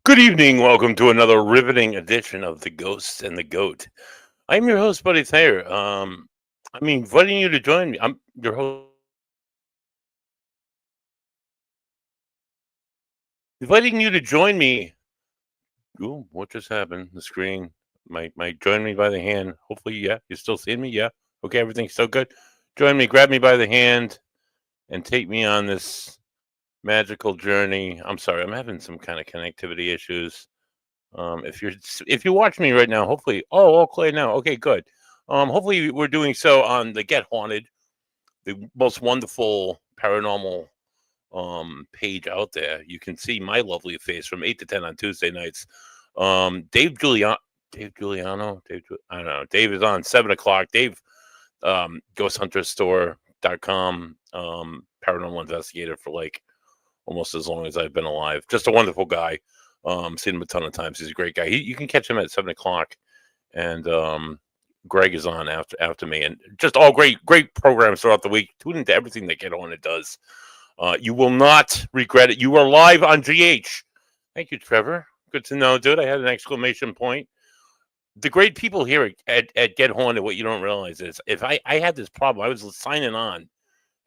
Good evening. Welcome to another riveting edition of The Ghost and the Goat. I'm your host, Buddy Thayer. I'm inviting you to join me. I'm your host. Inviting you to join me. Ooh, what just happened? The screen might join me by the hand. Hopefully, yeah. You're still seeing me? Yeah. Okay, everything's still good. Join me, grab me by the hand, and take me on this magical journey. I'm sorry, I'm having some kind of connectivity issues. If you watch me right now, hopefully, all clear now. Okay, good. Hopefully we're doing so on the Get Haunted, the most wonderful paranormal page out there. You can see my lovely face from 8 to 10 on Tuesday nights. Dave Giuliano, I don't know. Dave is on 7 o'clock. Dave, ghosthunterstore.com, paranormal investigator for like almost as long as I've been alive. Just a wonderful guy. Seen him a ton of times. He's a great guy. You can catch him at 7 o'clock, and Greg is on after me, and just all great programs throughout the week. Tune into everything that Get On It does. You will not regret it. You are live on GH. Thank you, Trevor. Good to know, dude. I had an exclamation point. The great people here at Get Haunted, what you don't realize is if I had this problem, I was signing on.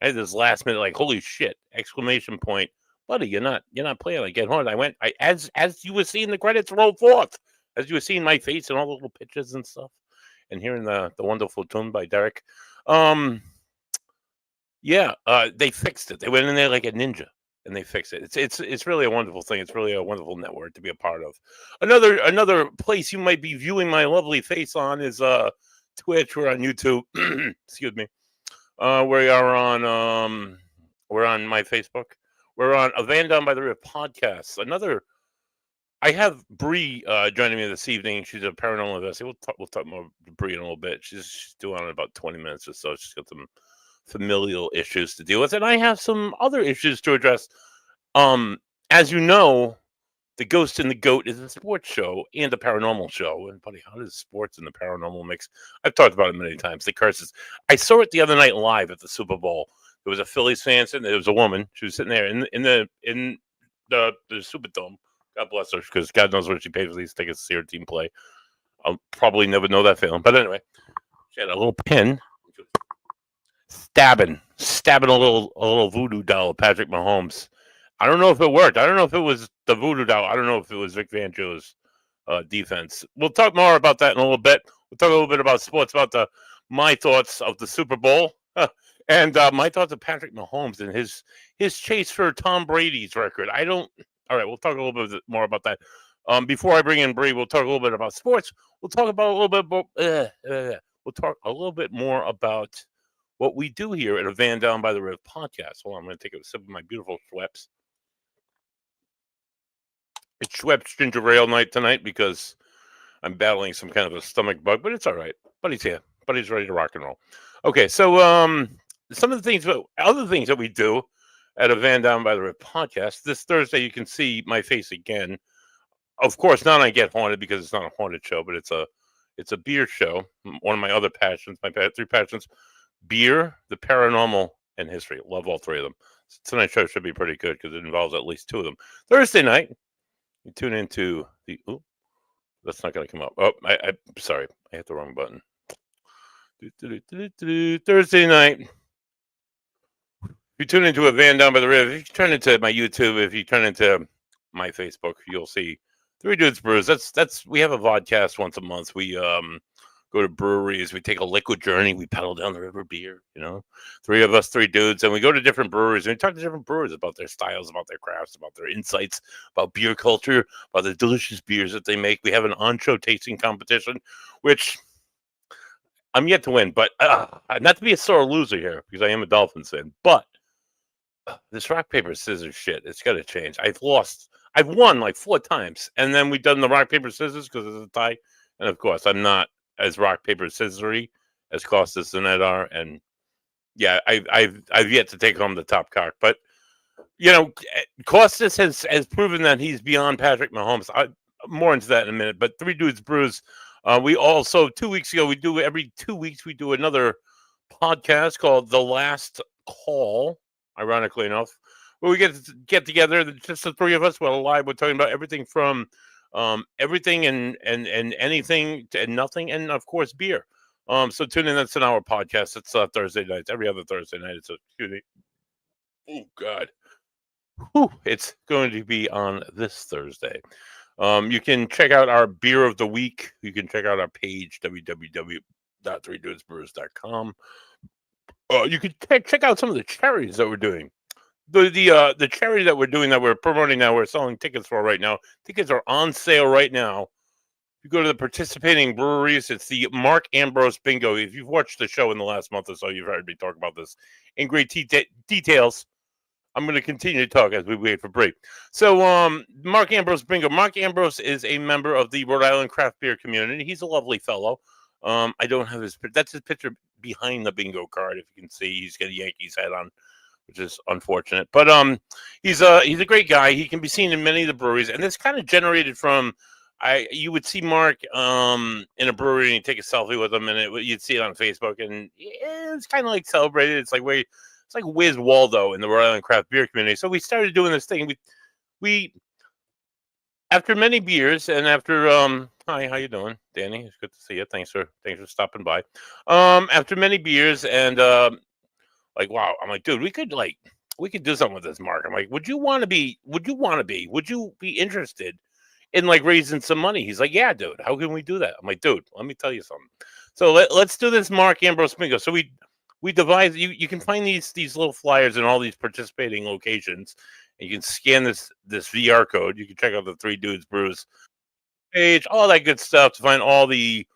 I had this last minute, like, holy shit, exclamation point. Buddy, you're not playing like Get Haunted. I went, as you were seeing the credits roll forth, as you were seeing my face and all the little pictures and stuff, and hearing the wonderful tune by Derek. Yeah, they fixed it. They went in there like a ninja and they fixed it. It's really a wonderful thing. It's really a wonderful network to be a part of. Another place you might be viewing my lovely face on is Twitch. We're on YouTube. Excuse me. We are on we're on my Facebook. We're on a Van Down by the River podcast. I have Brie joining me this evening. She's a paranormal investigator. We'll talk more Brie in a little bit. She's due on in about 20 minutes or so. She's got some familial issues to deal with, and I have some other issues to address. As you know, The Ghost and the Goat is a sports show and a paranormal show. And buddy, how does sports and the paranormal mix? I've talked about it many times. The curses. I saw it the other night live at the Super Bowl. There was a Phillies fan sitting there. There was a woman. She was sitting there in the Superdome. God bless her, because God knows what she paid for these tickets to see her team play. I'll probably never know that feeling. But anyway, she had a little pin. Stabbing a little voodoo doll of Patrick Mahomes. I don't know if it worked. I don't know if it was the voodoo doll. I don't know if it was Vic Fangio's defense. We'll talk more about that in a little bit. We'll talk a little bit about sports, about my thoughts of the Super Bowl, and my thoughts of Patrick Mahomes and his chase for Tom Brady's record. All right, we'll talk a little bit more about that. Before I bring in Brie, we'll talk a little bit about sports. We'll talk about a little bit. We'll talk a little bit more about what we do here at a Van Down by the River podcast. Hold on, I'm going to take a sip of my beautiful Schweppes. It's Schweppes ginger ale night tonight because I'm battling some kind of a stomach bug, but it's all right. Buddy's here. Buddy's ready to rock and roll. Okay, so some of the other things that we do at a Van Down by the River podcast. This Thursday, you can see my face again. Of course, not on Get Haunted because it's not a haunted show, but it's a beer show. One of my other passions, my three passions. Beer, the paranormal, and history. Love all three of them. Tonight's show should be pretty good because it involves at least two of them. Thursday night, you tune into the. Ooh, that's not going to come up. Oh, I'm sorry. I hit the wrong button. Thursday night, if you tune into a Van Down by the River, if you turn into my YouTube, if you turn into my Facebook, you'll see Three Dudes Brews. We have a vodcast once a month. We go to breweries. We take a liquid journey. We paddle down the river beer, three of us, three dudes. And we go to different breweries and we talk to different brewers about their styles, about their crafts, about their insights, about beer culture, about the delicious beers that they make. We have an on-show tasting competition, which I'm yet to win, but not to be a sore loser here because I am a Dolphins fan, but this rock, paper, scissors shit, it's got to change. I've won like 4 times. And then we've done the rock, paper, scissors because it's a tie. And of course, I'm not as rock, paper, scissory as Costas and Ed are, and yeah, I've yet to take home the top cock. But Costas has proven that he's beyond Patrick Mahomes. More into that in a minute. But Three Dudes Brews. We also 2 weeks ago every 2 weeks we do another podcast called The Last Call. Ironically enough, where we get together, just the three of us. Well, live, we're talking about everything from everything and anything to and nothing, and of course beer. So tune in. That's an hour podcast. It's Thursday nights, every other Thursday night. It's a oh god, whew, it's going to be on this Thursday. You can check out our beer of the week. You can check out our page www.3dudesbrewers.com. You can check out some of the charities that we're doing. The charity that we're doing, that we're promoting now, we're selling tickets for right now. Tickets are on sale right now. You go to the participating breweries. It's the Mark Ambrose Bingo. If you've watched the show in the last month or so, you've heard me talk about this in great details. I'm going to continue to talk as we wait for Brie. So, Mark Ambrose Bingo. Mark Ambrose is a member of the Rhode Island craft beer community. He's a lovely fellow. I don't have his. That's his picture behind the bingo card. If you can see, he's got a Yankees hat on, which is unfortunate. But he's a great guy. He can be seen in many of the breweries, and this kind of generated from. You would see Mark in a brewery and you take a selfie with him, and you'd see it on Facebook, and it's kind of like celebrated. It's like Wiz Waldo in the Rhode Island craft beer community. So we started doing this thing. We after many beers and after hi, how you doing, Danny? It's good to see you. Thanks for stopping by. After many beers and like wow, I'm like, dude, we could do something with this, Mark. I'm like, would you be interested in like raising some money? He's like, yeah, dude, how can we do that? I'm like, dude, let me tell you something. So let's do this Mark Ambrose bingo. So we devised, you can find these little flyers in all these participating locations, and you can scan this VR code. You can check out the Three Dudes Brews page, all that good stuff to find all the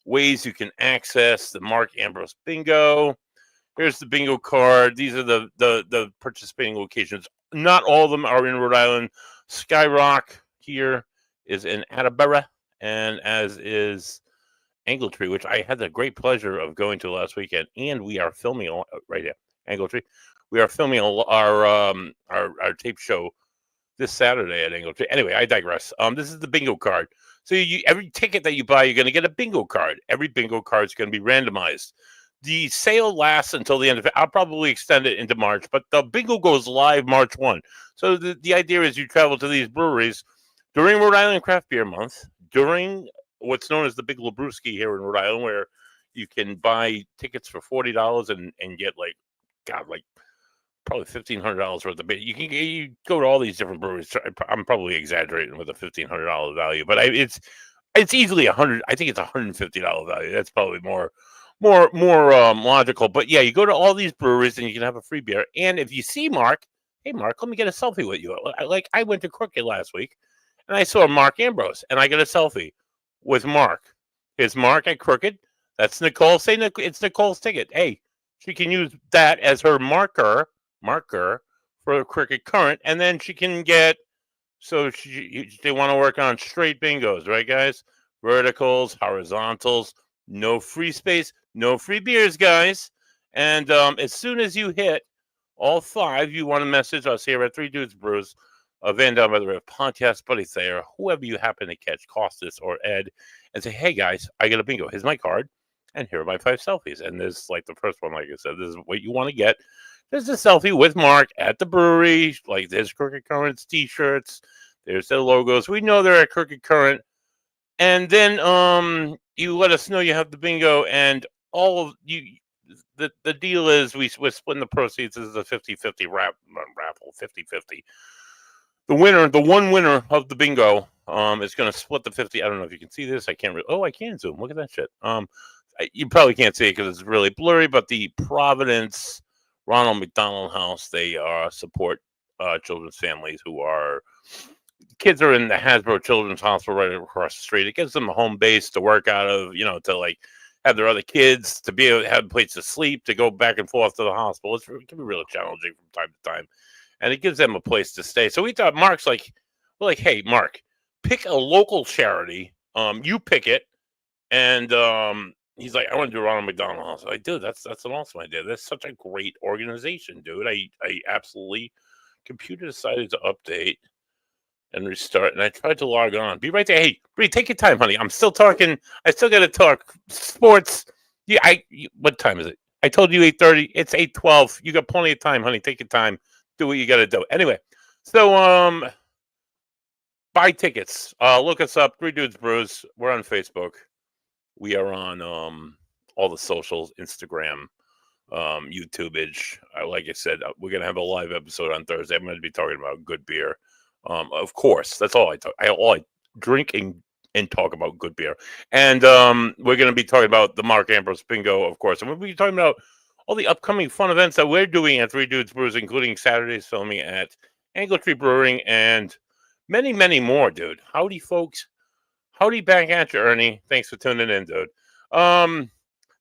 ways you can access the Mark Ambrose bingo. Here's the bingo card. These are the participating locations. Not all of them are in Rhode Island. Skyrock here is in Attleboro, and as is Angletree, which I had the great pleasure of going to last weekend, and we are filming right here, Angletree. We are filming our tape show this Saturday at Angletree. Anyway, I digress. This is the bingo card. So every ticket that you buy, you're going to get a bingo card. Every bingo card is going to be randomized. The sale lasts until the end of it. I'll probably extend it into March, but the bingo goes live March 1. So the idea is you travel to these breweries during Rhode Island Craft Beer Month, during what's known as the Big Labrewski here in Rhode Island, where you can buy tickets for $40 and get like probably $1,500 worth of beer. You go to all these different breweries. I'm probably exaggerating with a $1,500 value, but it's easily $100. I think it's $150 value. That's probably more logical. But yeah, you go to all these breweries and you can have a free beer. And if you see Mark, hey Mark, let me get a selfie with you. Like I went to Crooked last week, and I saw Mark Ambrose, and I got a selfie with Mark. Is Mark at Crooked? That's Nicole. It's Nicole's ticket. Hey, she can use that as her marker for Crooked Current, and then she can get. So they want to work on straight bingos, right, guys? Verticals, horizontals, no free space, no free beers, guys. And as soon as you hit all 5, you want to message us here at Three Dudes Brews, Van Down by the River, Podcast Buddy Thayer, whoever you happen to catch, Costas or Ed, and say, hey guys, I got a bingo. Here's my card, and here are my 5 selfies. And there's like the first one, like I said, this is what you want to get. There's a selfie with Mark at the brewery. Like there's Crooked Current's t-shirts. There's their logos. We know they're at Crooked Current. And then you let us know you have the bingo, and all of you. The deal is we're splitting the proceeds. This is a 50-50 raffle, 50-50. The one winner of the bingo is going to split the 50. I don't know if you can see this. I can't. I can zoom. Look at that shit. You probably can't see it because it's really blurry. But the Providence Ronald McDonald House, they support children's families who are kids are in the Hasbro Children's Hospital right across the street. It gives them a home base to work out of, to like have their other kids, to be able to have a place to sleep, to go back and forth to the hospital. It can be really challenging from time to time. And it gives them a place to stay. So we thought Mark's like, hey, Mark, pick a local charity. You pick it. And he's like, I want to do Ronald McDonald House. I'm like, dude, that's an awesome idea. That's such a great organization, dude. I absolutely, computer decided to update and restart. And I tried to log on. Be right there. Hey, Brie, take your time, honey. I'm still talking. I still got to talk sports. Yeah, what time is it? I told you 8:30. It's 8:12. You got plenty of time, honey. Take your time. do what you got to do. Anyway, so buy tickets. Look us up, Three Dudes Brews. We're on Facebook. We are on all the socials, Instagram, YouTubeage. Like I said, we're gonna have a live episode on Thursday. I'm gonna be talking about good beer. Of course, that's all I talk. All I drink and talk about good beer. And we're gonna be talking about the Mark Ambrose Bingo, of course, and we'll be talking about all the upcoming fun events that we're doing at Three Dudes Brews, including Saturday's filming at Angle Tree Brewing and many, many more, dude. Howdy, folks. Howdy back at you, Ernie. Thanks for tuning in, dude.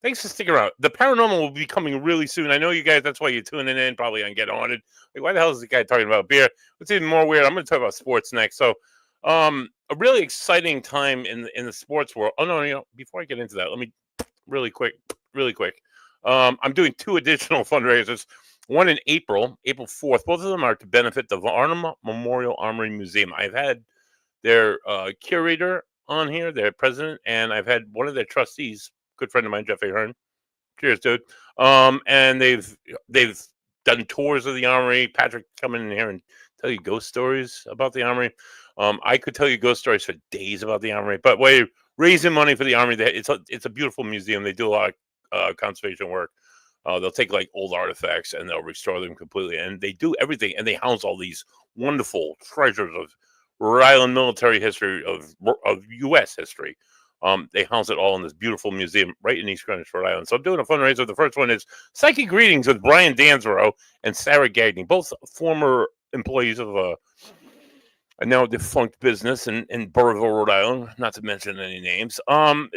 Thanks for sticking around. The paranormal will be coming really soon. I know you guys, that's why you're tuning in, probably on Get On It. Like, why the hell is the guy talking about beer? What's even more weird, I'm going to talk about sports next. So, a really exciting time in the sports world. Oh, no, before I get into that, let me really quick. I'm doing 2 additional fundraisers. One in April 4th. Both of them are to benefit the Varnum Memorial Armory Museum. I've had their curator on here, their president, and I've had one of their trustees, good friend of mine, Jeffrey Hearn. Cheers, dude. And they've done tours of the armory. Patrick coming in here and tell you ghost stories about the armory. I could tell you ghost stories for days about the armory, but we're raising money for the armory. It's a beautiful museum. They do a lot of conservation work. They'll take like old artifacts and they'll restore them completely. And they do everything. And they house all these wonderful treasures of Rhode Island military history, of U.S. history. They house it all in this beautiful museum right in East Greenwich, Rhode Island. So I'm doing a fundraiser. The first one is Psychic Greetings with Brian Dansborough and Sarah Gagnon, both former employees of a now defunct business in Burrville, Rhode Island, not to mention any names.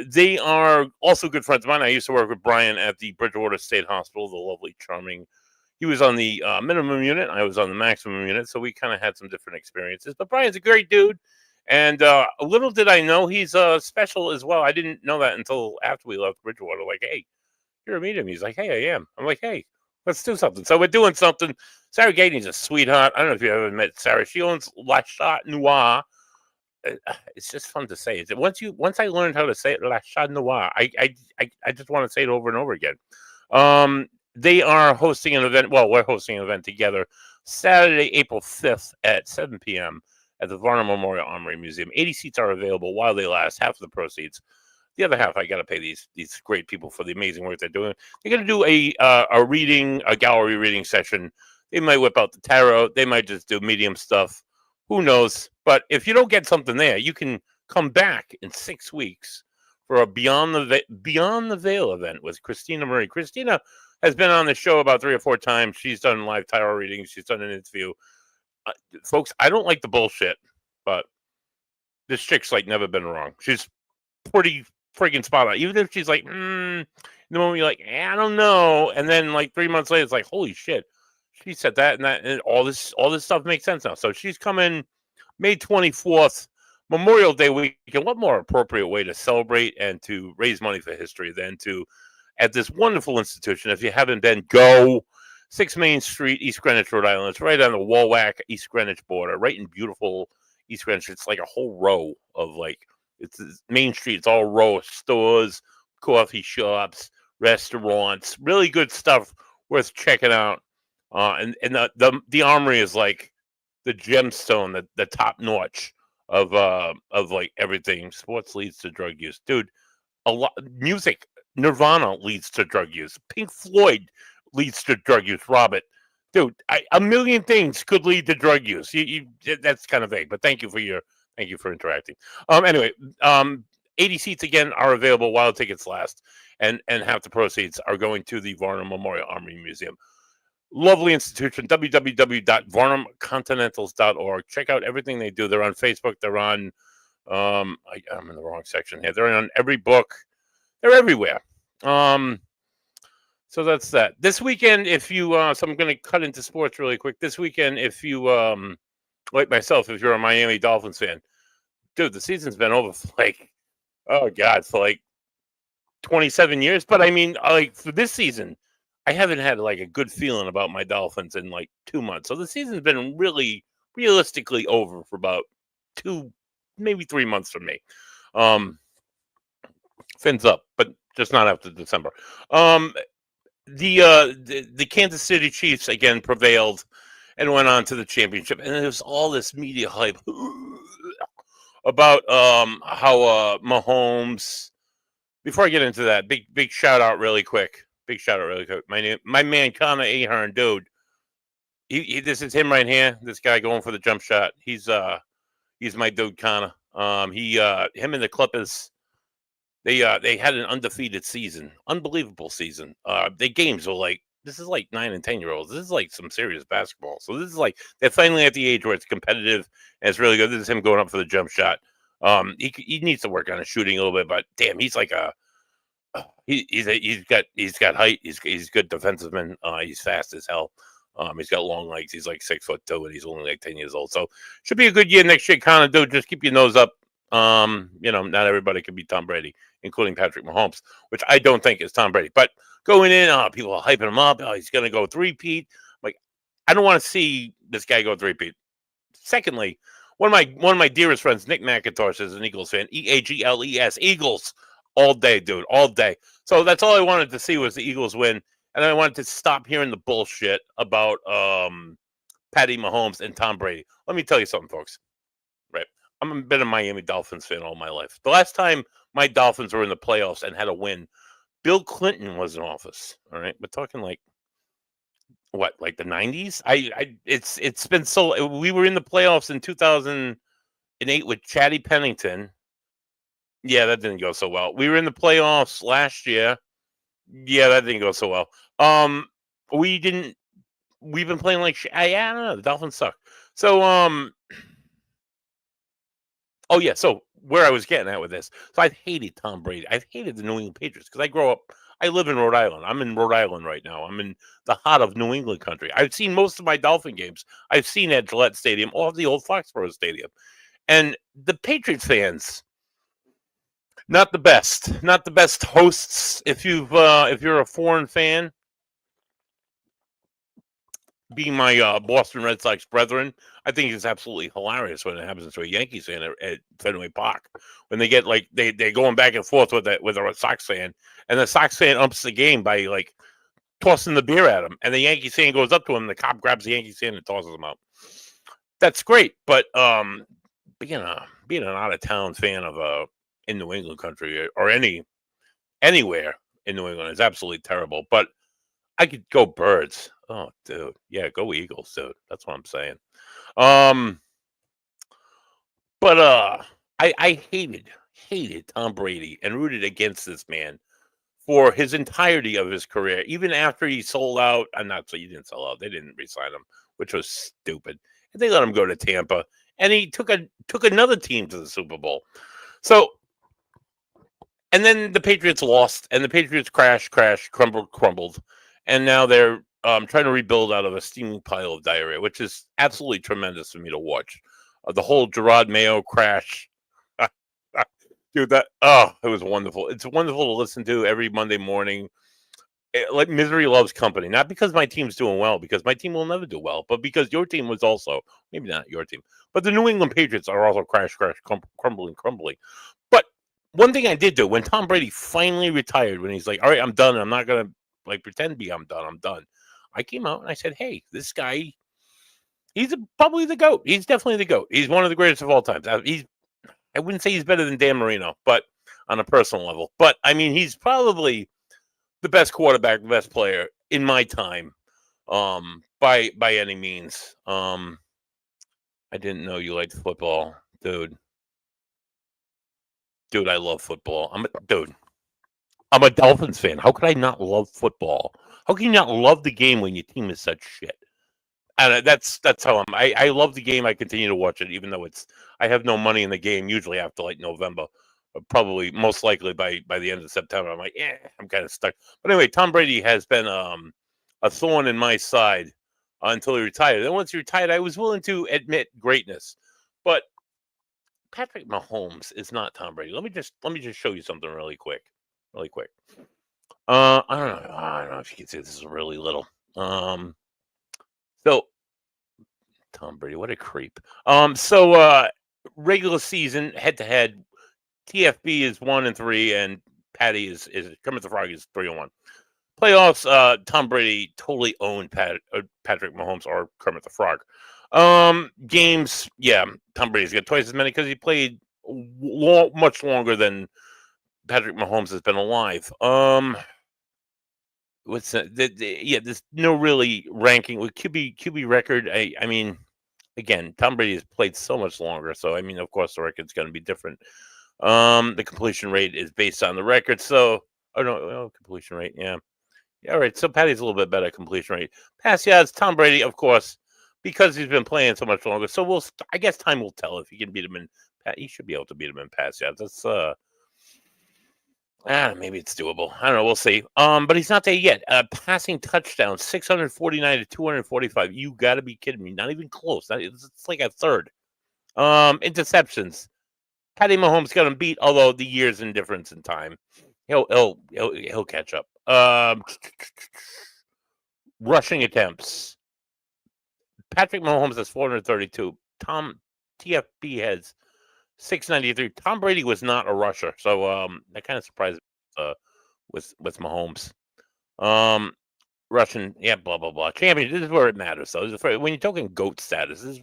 They are also good friends of mine. I used to work with Brian at the Bridgewater State Hospital, the lovely, charming. He was on the minimum unit. I was on the maximum unit, so we kind of had some different experiences. But Brian's a great dude, and little did I know he's special as well. I didn't know that until after we left Bridgewater. Like, hey, you're meet him. He's like, hey, I am. I'm like, hey, let's do something. So we're doing something. Sarah Gagnon's a sweetheart. I don't know if you ever met Sarah. She owns La Chat Noir. It's just fun to say. Once I learned how to say it, La Chat Noir, I just want to say it over and over again. They are hosting an event. Well, we're hosting an event together Saturday, April 5th at 7 p.m. at the Varnum Memorial Armory Museum. 80 seats are available while they last. Half of the proceeds. The other half, I got to pay these great people for the amazing work they're doing. They're going to do a reading, a gallery reading session. They might whip out the tarot. They might just do medium stuff. Who knows? But if you don't get something there, you can come back in 6 weeks for a Beyond the Veil event with Christina Marie. Christina has been on the show about 3 or 4 times. She's done live tarot readings. She's done an interview. Folks, I don't like the bullshit, but this chick's like never been wrong. She's pretty freaking spot on. Even if she's like, the moment you're like, I don't know, and then like 3 months later, it's like, holy shit, she said that and that, and all this stuff makes sense now. So she's coming May 24th, Memorial Day weekend. What more appropriate way to celebrate and to raise money for history than to at this wonderful institution? If you haven't been, go. 6 Main Street, East Greenwich, Rhode Island. It's right on the Walwack, East Greenwich border, right in beautiful East Greenwich. It's like a whole row of it's Main Street. It's all row of stores, coffee shops, restaurants, really good stuff worth checking out. And the armory is like the gemstone, the top notch of like everything. Sports leads to drug use, dude. A lot music. Nirvana leads to drug use. Pink Floyd leads to drug use. Robert, dude, a million things could lead to drug use. That's kind of vague, but thank you for interacting. Anyway, 80 seats again are available while tickets last, and half the proceeds are going to the Varnum Memorial Armory Museum. Lovely institution. www.varnumcontinentals.org. Check out everything they do. They're on Facebook. They're on. I'm in the wrong section here. They're on every book. They're everywhere. So that's that. This weekend, if you, so I'm going to cut into sports really quick. This weekend, if you, like myself, if you're a Miami Dolphins fan, dude, the season's been over for for 27 years. But I mean, for this season, I haven't had a good feeling about my Dolphins in 2 months. So the season's been really realistically over for about 2, maybe 3 months for me. Fins up, but just not after December. The Kansas City Chiefs again prevailed and went on to the championship. And there was all this media hype about how Mahomes. Before I get into that, big shout out really quick. Big shout out really quick. My man Connor Ahern, dude. This is him right here. This guy going for the jump shot. He's my dude Connor. Him and the Clippers. They had an undefeated season, unbelievable season. Their games were like, this is like 9 and 10-year-olds. This is like some serious basketball. So this is like they're finally at the age where it's competitive and it's really good. This is him going up for the jump shot. He needs to work on his shooting a little bit, but damn, he's like he's got height. He's good defensive-man. He's fast as hell. He's got long legs. He's like 6'2", and he's only like 10 years old. So should be a good year next year, Connor. Dude, just keep your nose up. Not everybody can be Tom Brady, including Patrick Mahomes, which I don't think is Tom Brady. But going in, people are hyping him up. Oh, he's going to go three-peat. Like, I don't want to see this guy go three-peat. Secondly, one of my dearest friends, Nick McIntosh, is an Eagles fan. EAGLES, Eagles, all day, dude, all day. So that's all I wanted to see was the Eagles win, and I wanted to stop hearing the bullshit about Patty Mahomes and Tom Brady. Let me tell you something, folks. Right. I've been a Miami Dolphins fan all my life. The last time my Dolphins were in the playoffs and had a win, Bill Clinton was in office. All right, we're talking like what, like the 90s? It's been so. We were in the playoffs in 2008 with Chatty Pennington. Yeah, that didn't go so well. We were in the playoffs last year. Yeah, that didn't go so well. We've been playing like I don't know. The Dolphins suck. So Oh, yeah. So where I was getting at with this, so I've hated Tom Brady. I've hated the New England Patriots because I live in Rhode Island. I'm in Rhode Island right now. I'm in the heart of New England country. I've seen most of my Dolphin games. I've seen at Gillette Stadium or the old Foxborough Stadium. And the Patriots fans, not the best hosts. If you're a foreign fan, being my Boston Red Sox brethren, I think it's absolutely hilarious when it happens to a Yankees fan at Fenway Park. When they get like they're going back and forth with a Red Sox fan, and the Sox fan umps the game by like tossing the beer at him, and the Yankees fan goes up to him, and the cop grabs the Yankees fan and tosses him out. That's great, but being an out of town fan of in New England country or anywhere in New England is absolutely terrible. But I could go Birds. Oh, dude. Yeah, go Eagles, dude. That's what I'm saying. But I hated Tom Brady and rooted against this man for his entirety of his career. Even after he sold out, he didn't sell out. They didn't re-sign him, which was stupid. And they let him go to Tampa, and he took another team to the Super Bowl. So, and then the Patriots lost, and the Patriots crashed, crumbled. And now they're trying to rebuild out of a steaming pile of diarrhea, which is absolutely tremendous for me to watch. The whole Gerard Mayo crash. Dude, it was wonderful. It's wonderful to listen to every Monday morning. Like misery loves company. Not because my team's doing well, because my team will never do well, but because your team was also, maybe not your team, but the New England Patriots are also crumbling. But one thing I did do, when Tom Brady finally retired, when he's like, all right, I'm done. I'm not going to pretend to be I'm done. I came out and I said, hey, this guy, he's probably the GOAT. He's definitely the GOAT. He's one of the greatest of all time. I wouldn't say he's better than Dan Marino, but on a personal level. But I mean, he's probably the best quarterback, the best player in my time, by any means. I didn't know you liked football, dude. Dude, I love football. I'm a Dolphins fan. How could I not love football? How can you not love the game when your team is such shit? And that's how I love the game. I continue to watch it, even though I have no money in the game. Usually after like November, probably most likely by the end of September. I'm like, I'm kind of stuck. But anyway, Tom Brady has been a thorn in my side until he retired. And once he retired, I was willing to admit greatness. But Patrick Mahomes is not Tom Brady. Let me just show you something really quick. I don't know if you can see this is really little. So Tom Brady, what a creep. Regular season head to head, TFB is 1-3, and Patty is Kermit the Frog is 3-1. Playoffs, Tom Brady totally owned Patrick Mahomes or Kermit the Frog. Games, yeah, Tom Brady's got twice as many because he played much longer than Patrick Mahomes has been alive. What's that? Yeah, there's no really ranking with QB record. I mean, again, Tom Brady has played so much longer, so I mean, of course, the record's going to be different. The completion rate is based on the record, so completion rate, yeah. All right, so Patty's a little bit better at completion rate. Pass yards, Tom Brady, of course, because he's been playing so much longer. So I guess time will tell if he can beat him in. He should be able to beat him in pass yards. That's maybe it's doable. I don't know. We'll see. But he's not there yet. Passing touchdown, 649 to 245. You got to be kidding me! Not even close. It's like a third. Interceptions. Patty Mahomes got him beat, although the years in difference in time. He'll catch up. Rushing attempts. Patrick Mahomes has 432. TFB has 693. Tom Brady was not a rusher, so that kind of surprised me with Mahomes. Rushing, yeah, blah blah blah. Champion. This is where it matters. So when you're talking GOAT status, this is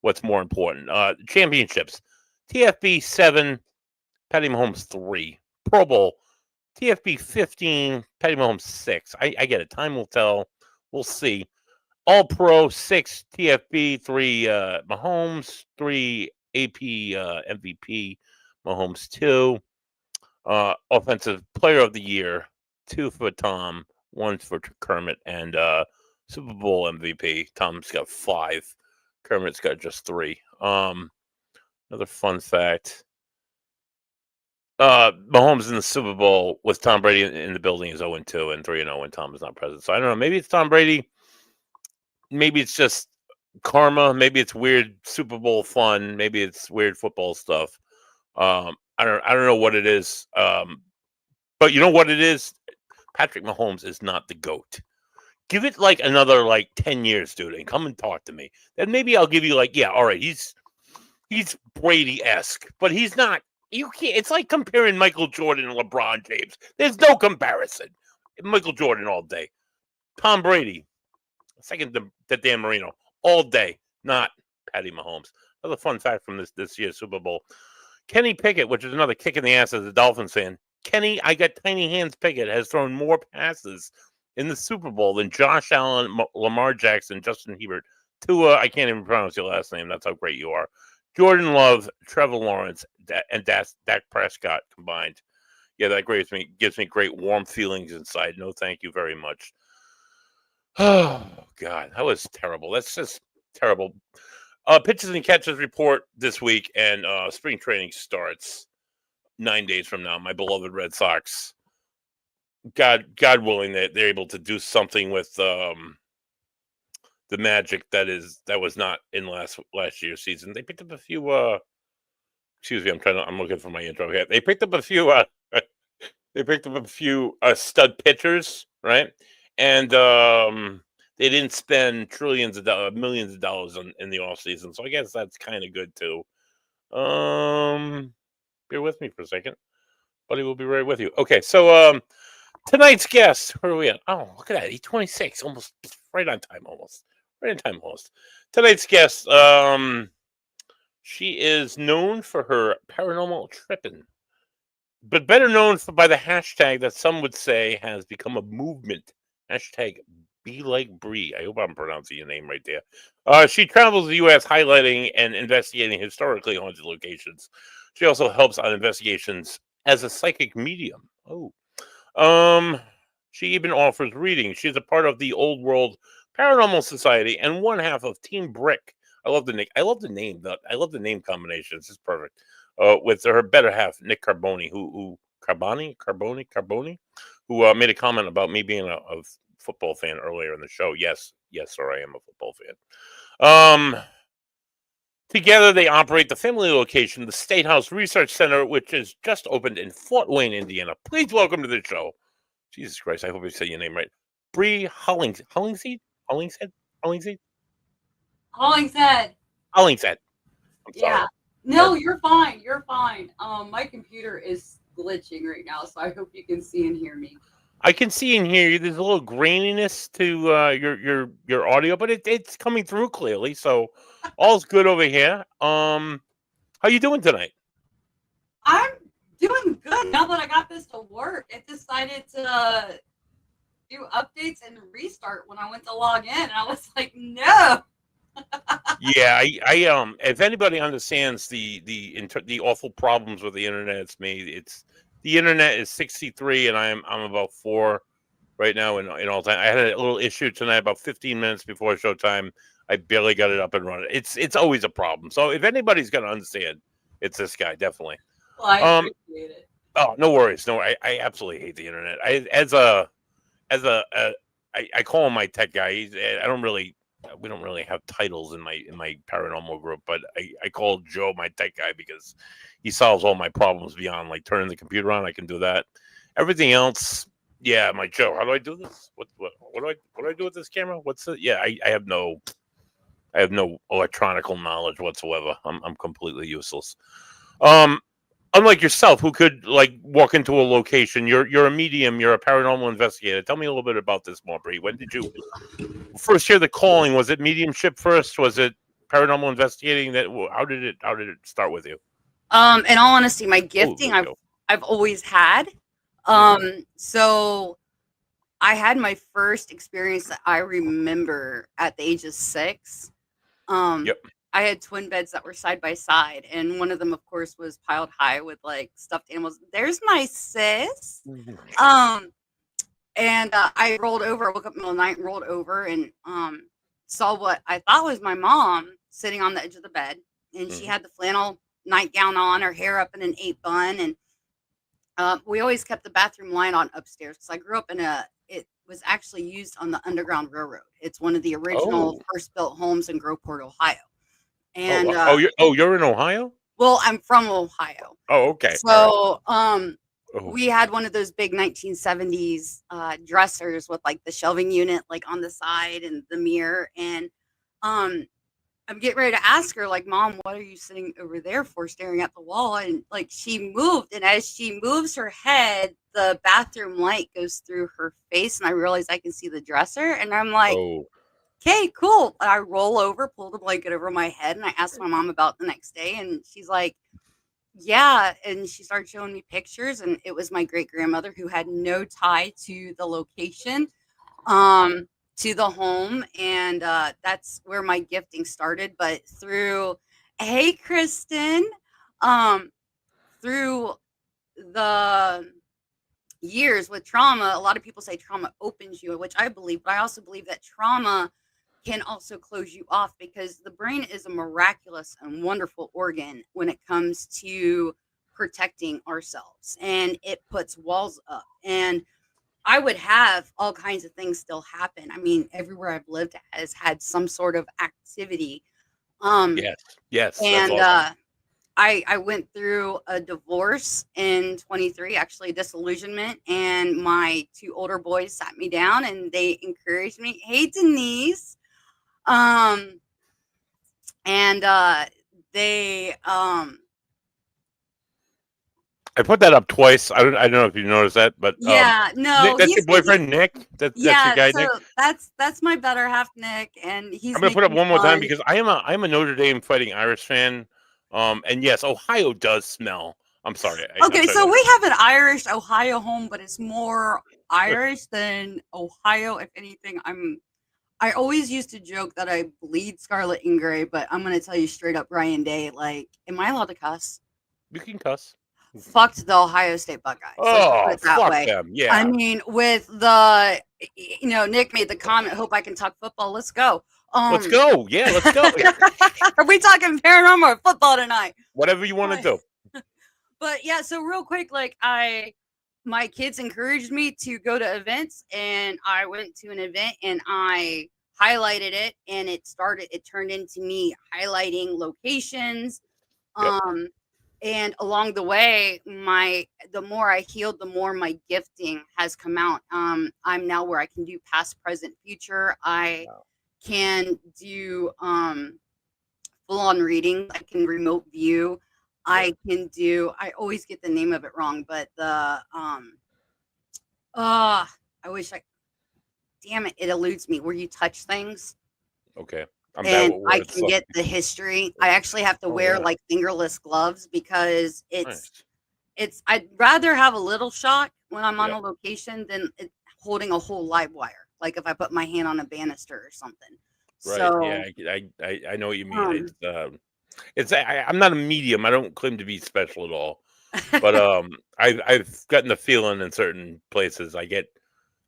what's more important. Championships. TFB 7, Patty Mahomes 3. Pro Bowl. TFB 15, Patty Mahomes 6. I get it. Time will tell. We'll see. All Pro 6, TFB 3, Mahomes 3, AP MVP, Mahomes 2. Offensive Player of the Year, 2 for Tom, 1 for Kermit, and Super Bowl MVP. Tom's got 5. Kermit's got just 3. Another fun fact. Mahomes in the Super Bowl with Tom Brady in the building is 0-2 and 3-0 when Tom is not present. So I don't know. Maybe it's Tom Brady. Maybe it's just karma. Maybe it's weird Super Bowl fun. Maybe it's weird football stuff. I don't know what it is. But you know what it is? Patrick Mahomes is not the GOAT. Give it like another 10 years, dude, and come and talk to me. Then maybe I'll give you all right, he's Brady-esque, but he's not. You can't. It's like comparing Michael Jordan and LeBron James. There's no comparison. Michael Jordan all day. Tom Brady, second to Dan Marino, all day. Not Patty Mahomes. Another fun fact from this year's Super Bowl. Kenny Pickett, which is another kick in the ass as a Dolphins fan. Kenny, I got tiny hands Pickett, has thrown more passes in the Super Bowl than Josh Allen, Lamar Jackson, Justin Herbert. Tua, I can't even pronounce your last name. That's how great you are. Jordan Love, Trevor Lawrence, and Dak Prescott combined. Yeah, that gives me great warm feelings inside. No, thank you very much. Oh, God, that was terrible. That's just terrible. Pitches and catches report this week, and spring training starts 9 days from now. My beloved Red Sox. God willing, that they're able to do something with the magic that was not in last year's season. They picked up a few. Excuse me, I'm looking for my intro here. They picked up a few. They picked up a few stud pitchers, right? And they didn't spend millions of dollars in the off season, so I guess that's kind of good too. Bear with me for a second, buddy. We'll be right with you. Okay, so tonight's guest. Where are we at? Oh, look at that, 8:26, almost right on time, almost. Tonight's guest. She is known for her paranormal trippin', but better known by the hashtag that some would say has become a movement. Hashtag Be Like Brie. I hope I'm pronouncing your name right there. She travels the U.S. highlighting and investigating historically haunted locations. She also helps on investigations as a psychic medium. She even offers readings. She's a part of the Olde World Paranormal Society and one half of Team Brick. I love the name. I love the name combination. It's just perfect. With her better half, Nick Carboni, who who made a comment about me being a football fan earlier in the show. Yes, sir, I am a football fan. Together, they operate the family location, the State House Research Center, which is just opened in Fort Wayne, Indiana. Please welcome to the show. Jesus Christ, I hope I say your name right. Brie Hollingshead. I'm sorry. Yeah. No, you're fine. You're fine. My computer is glitching right now, so I hope you can see and hear me. I can see and hear you. There's a little graininess to your audio, but it's coming through clearly. So all's good over here. How you doing tonight? I'm doing good now that I got this to work. It decided to do updates and restart when I went to log in. And I was like, no. Yeah, I if anybody understands the awful problems with the internet, it's me. It's the internet is 63 and I'm about 4 right now in all time. I had a little issue tonight about 15 minutes before showtime. I barely got it up and running. It's always a problem. So if anybody's gonna understand, it's this guy definitely. Well, I Um appreciate it. oh, no worries. No, I absolutely hate the internet. I call him my tech guy. I don't really we don't really have titles in my paranormal group, but I call Joe my tech guy because he solves all my problems beyond like turning the computer on. I can do that. Everything else, yeah, my Joe. How do I do this? What do I do with this camera? What's it? Yeah, I have no electronical knowledge whatsoever. I'm completely useless. Um, Unlike yourself, who could like walk into a location. You're a medium. You're a paranormal investigator. Tell me a little bit about this, Brie. When did you first hear the calling? Was it mediumship first? Was it paranormal investigating? How did it start with you? In all honesty, my Oh, gifting there we go. I've always had. Mhm. So I had my first experience that I remember at the age of 6. Um, Yep. I had twin beds that were side by side, and one of them, of course, was piled high with like stuffed animals. There's my sis. Um, and I rolled over. I woke up in the middle of the night and rolled over and saw what I thought was my mom sitting on the edge of the bed, and she Mhm. had the flannel nightgown on, her hair up in an 8 bun, and we always kept the bathroom light on upstairs because I grew up in a. It was actually used on the Underground Railroad. It's one of the original Oh. first built homes in Groveport, Ohio. Oh. And Wow. You're in Ohio. well, I'm from Ohio, Oh. Okay. All right. so Oh. we had one of those big 1970s dressers with like the shelving unit like on the side and the mirror, and um I'm getting ready to ask her, like, Mom, what are you sitting over there for, staring at the wall? And like she moved, and as she moves her head, the bathroom light goes through her face, and I realize I can see the dresser, and I'm like, Oh. okay, cool. And I roll over, pull the blanket over my head, and I asked my mom about the next day, and she's like, yeah. And she started showing me pictures, and it was my great grandmother who had no tie to the location, um, to the home. And that's where my gifting started. But through, hey, Kristen, um, through the years with trauma, a lot of people say trauma opens you, which I believe, but I also believe that trauma can also close you off because the brain is a miraculous and wonderful organ when it comes to protecting ourselves, and it puts walls up. And I would have all kinds of things still happen. I mean, everywhere I've lived has had some sort of activity. Um, Yes. Yes. That's and awesome. I went through a divorce in 23, actually disillusionment, and my 2 older boys sat me down and they encouraged me. Hey, Denise. Um, and they I put that up twice. I don't know if you noticed that, but yeah, Nick, no, that's your he's boyfriend, Nick. That's your yeah, guy, so Nick. that's my better half, Nick, and I'm he's gonna put up making one more time fun. because I'm a Notre Dame Fighting Irish fan. And yes, Ohio does smell. I'm sorry. I'm Okay, sorry. so Go ahead. we have an Irish Ohio home, but it's more Irish than Ohio. If anything, I always used to joke that I bleed scarlet and gray, but I'm gonna tell you straight up, Brian Day, like, am I allowed to cuss? You can cuss. Fucked the Ohio State Buckeyes. Let's just put Oh, it that fuck way. them. I Yeah. mean, with the, Nick made the comment, "Hope I can talk football." Let's go. Let's go. Yeah, let's go. Are we talking paranormal or football tonight? Whatever you want to But, do. but yeah, so real quick, like my kids encouraged me to go to events, and I went to an event and I highlighted it, and it turned into me highlighting locations. Yep. um and along the way, the more I healed, the more my gifting has come out. I'm now where I can do past, present, future. I can do full on readings. I can remote view. Yep. I always get the name of it wrong, but the I wish I. Damn it! It eludes me. Where you touch things Okay. I'm bad and with I words. can So. get the history. I actually have to Oh wear yeah. like fingerless gloves because Nice. it's. I'd rather have a little shock when I'm on Yeah. a location than holding a whole live wire. Like if I put my hand on a banister or something. Right. So, Yeah. I know what you mean. um, I'm not a medium. I don't claim to be special at all. But I've gotten the feeling in certain places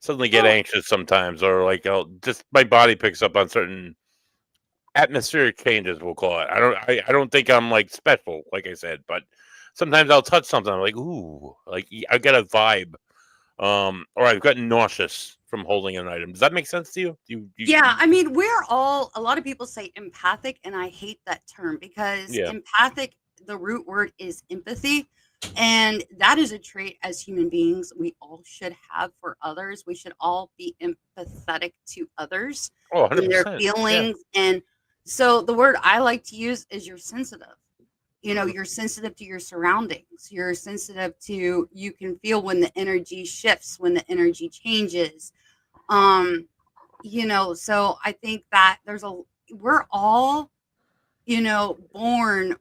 suddenly get well, anxious sometimes, or like I'll just my body picks up on certain atmospheric changes. We'll call it. I don't think I'm like special, like I said, but sometimes I'll touch something. I'm like, ooh, like I get a vibe. Or I've gotten nauseous from holding an item. Does that make sense to you? yeah, I mean, we're all, a lot of people say empathic, and I hate that term because Yeah. empathic, the root word is empathy. And that is a trait as human beings we all should have for others. We should all be empathetic to others Oh, in their 100%. Yeah. feelings. And so the word I like to use is you're sensitive. You know, you're sensitive to your surroundings. You're sensitive to, you can feel when the energy shifts, when the energy changes. Um, so I think that we're all, born,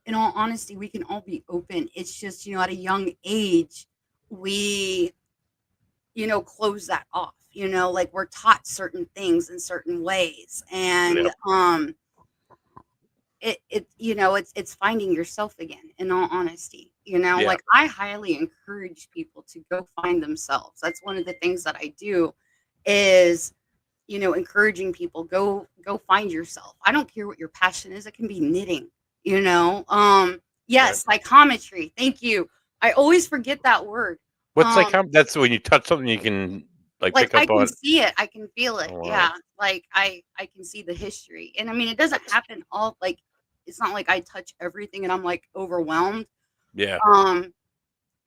in all honesty, we can all be open. It's just, at a young age, we, close that off, like we're taught certain things in certain ways. Yeah. And, it's finding yourself again, in all honesty, Yeah. like I highly encourage people to go find themselves. That's one of the things that I do is encouraging people, go find yourself. I don't care what your passion is. It can be knitting, Right. yes, psychometry. Thank you. I always forget that word. What's like Um, how that's when you touch something you can like like pick I up can on. see it, I can feel it. Oh wow. Yeah, like I can see the history, and I mean, it doesn't happen all like. It's not like I touch everything and I'm like overwhelmed. Yeah. Um,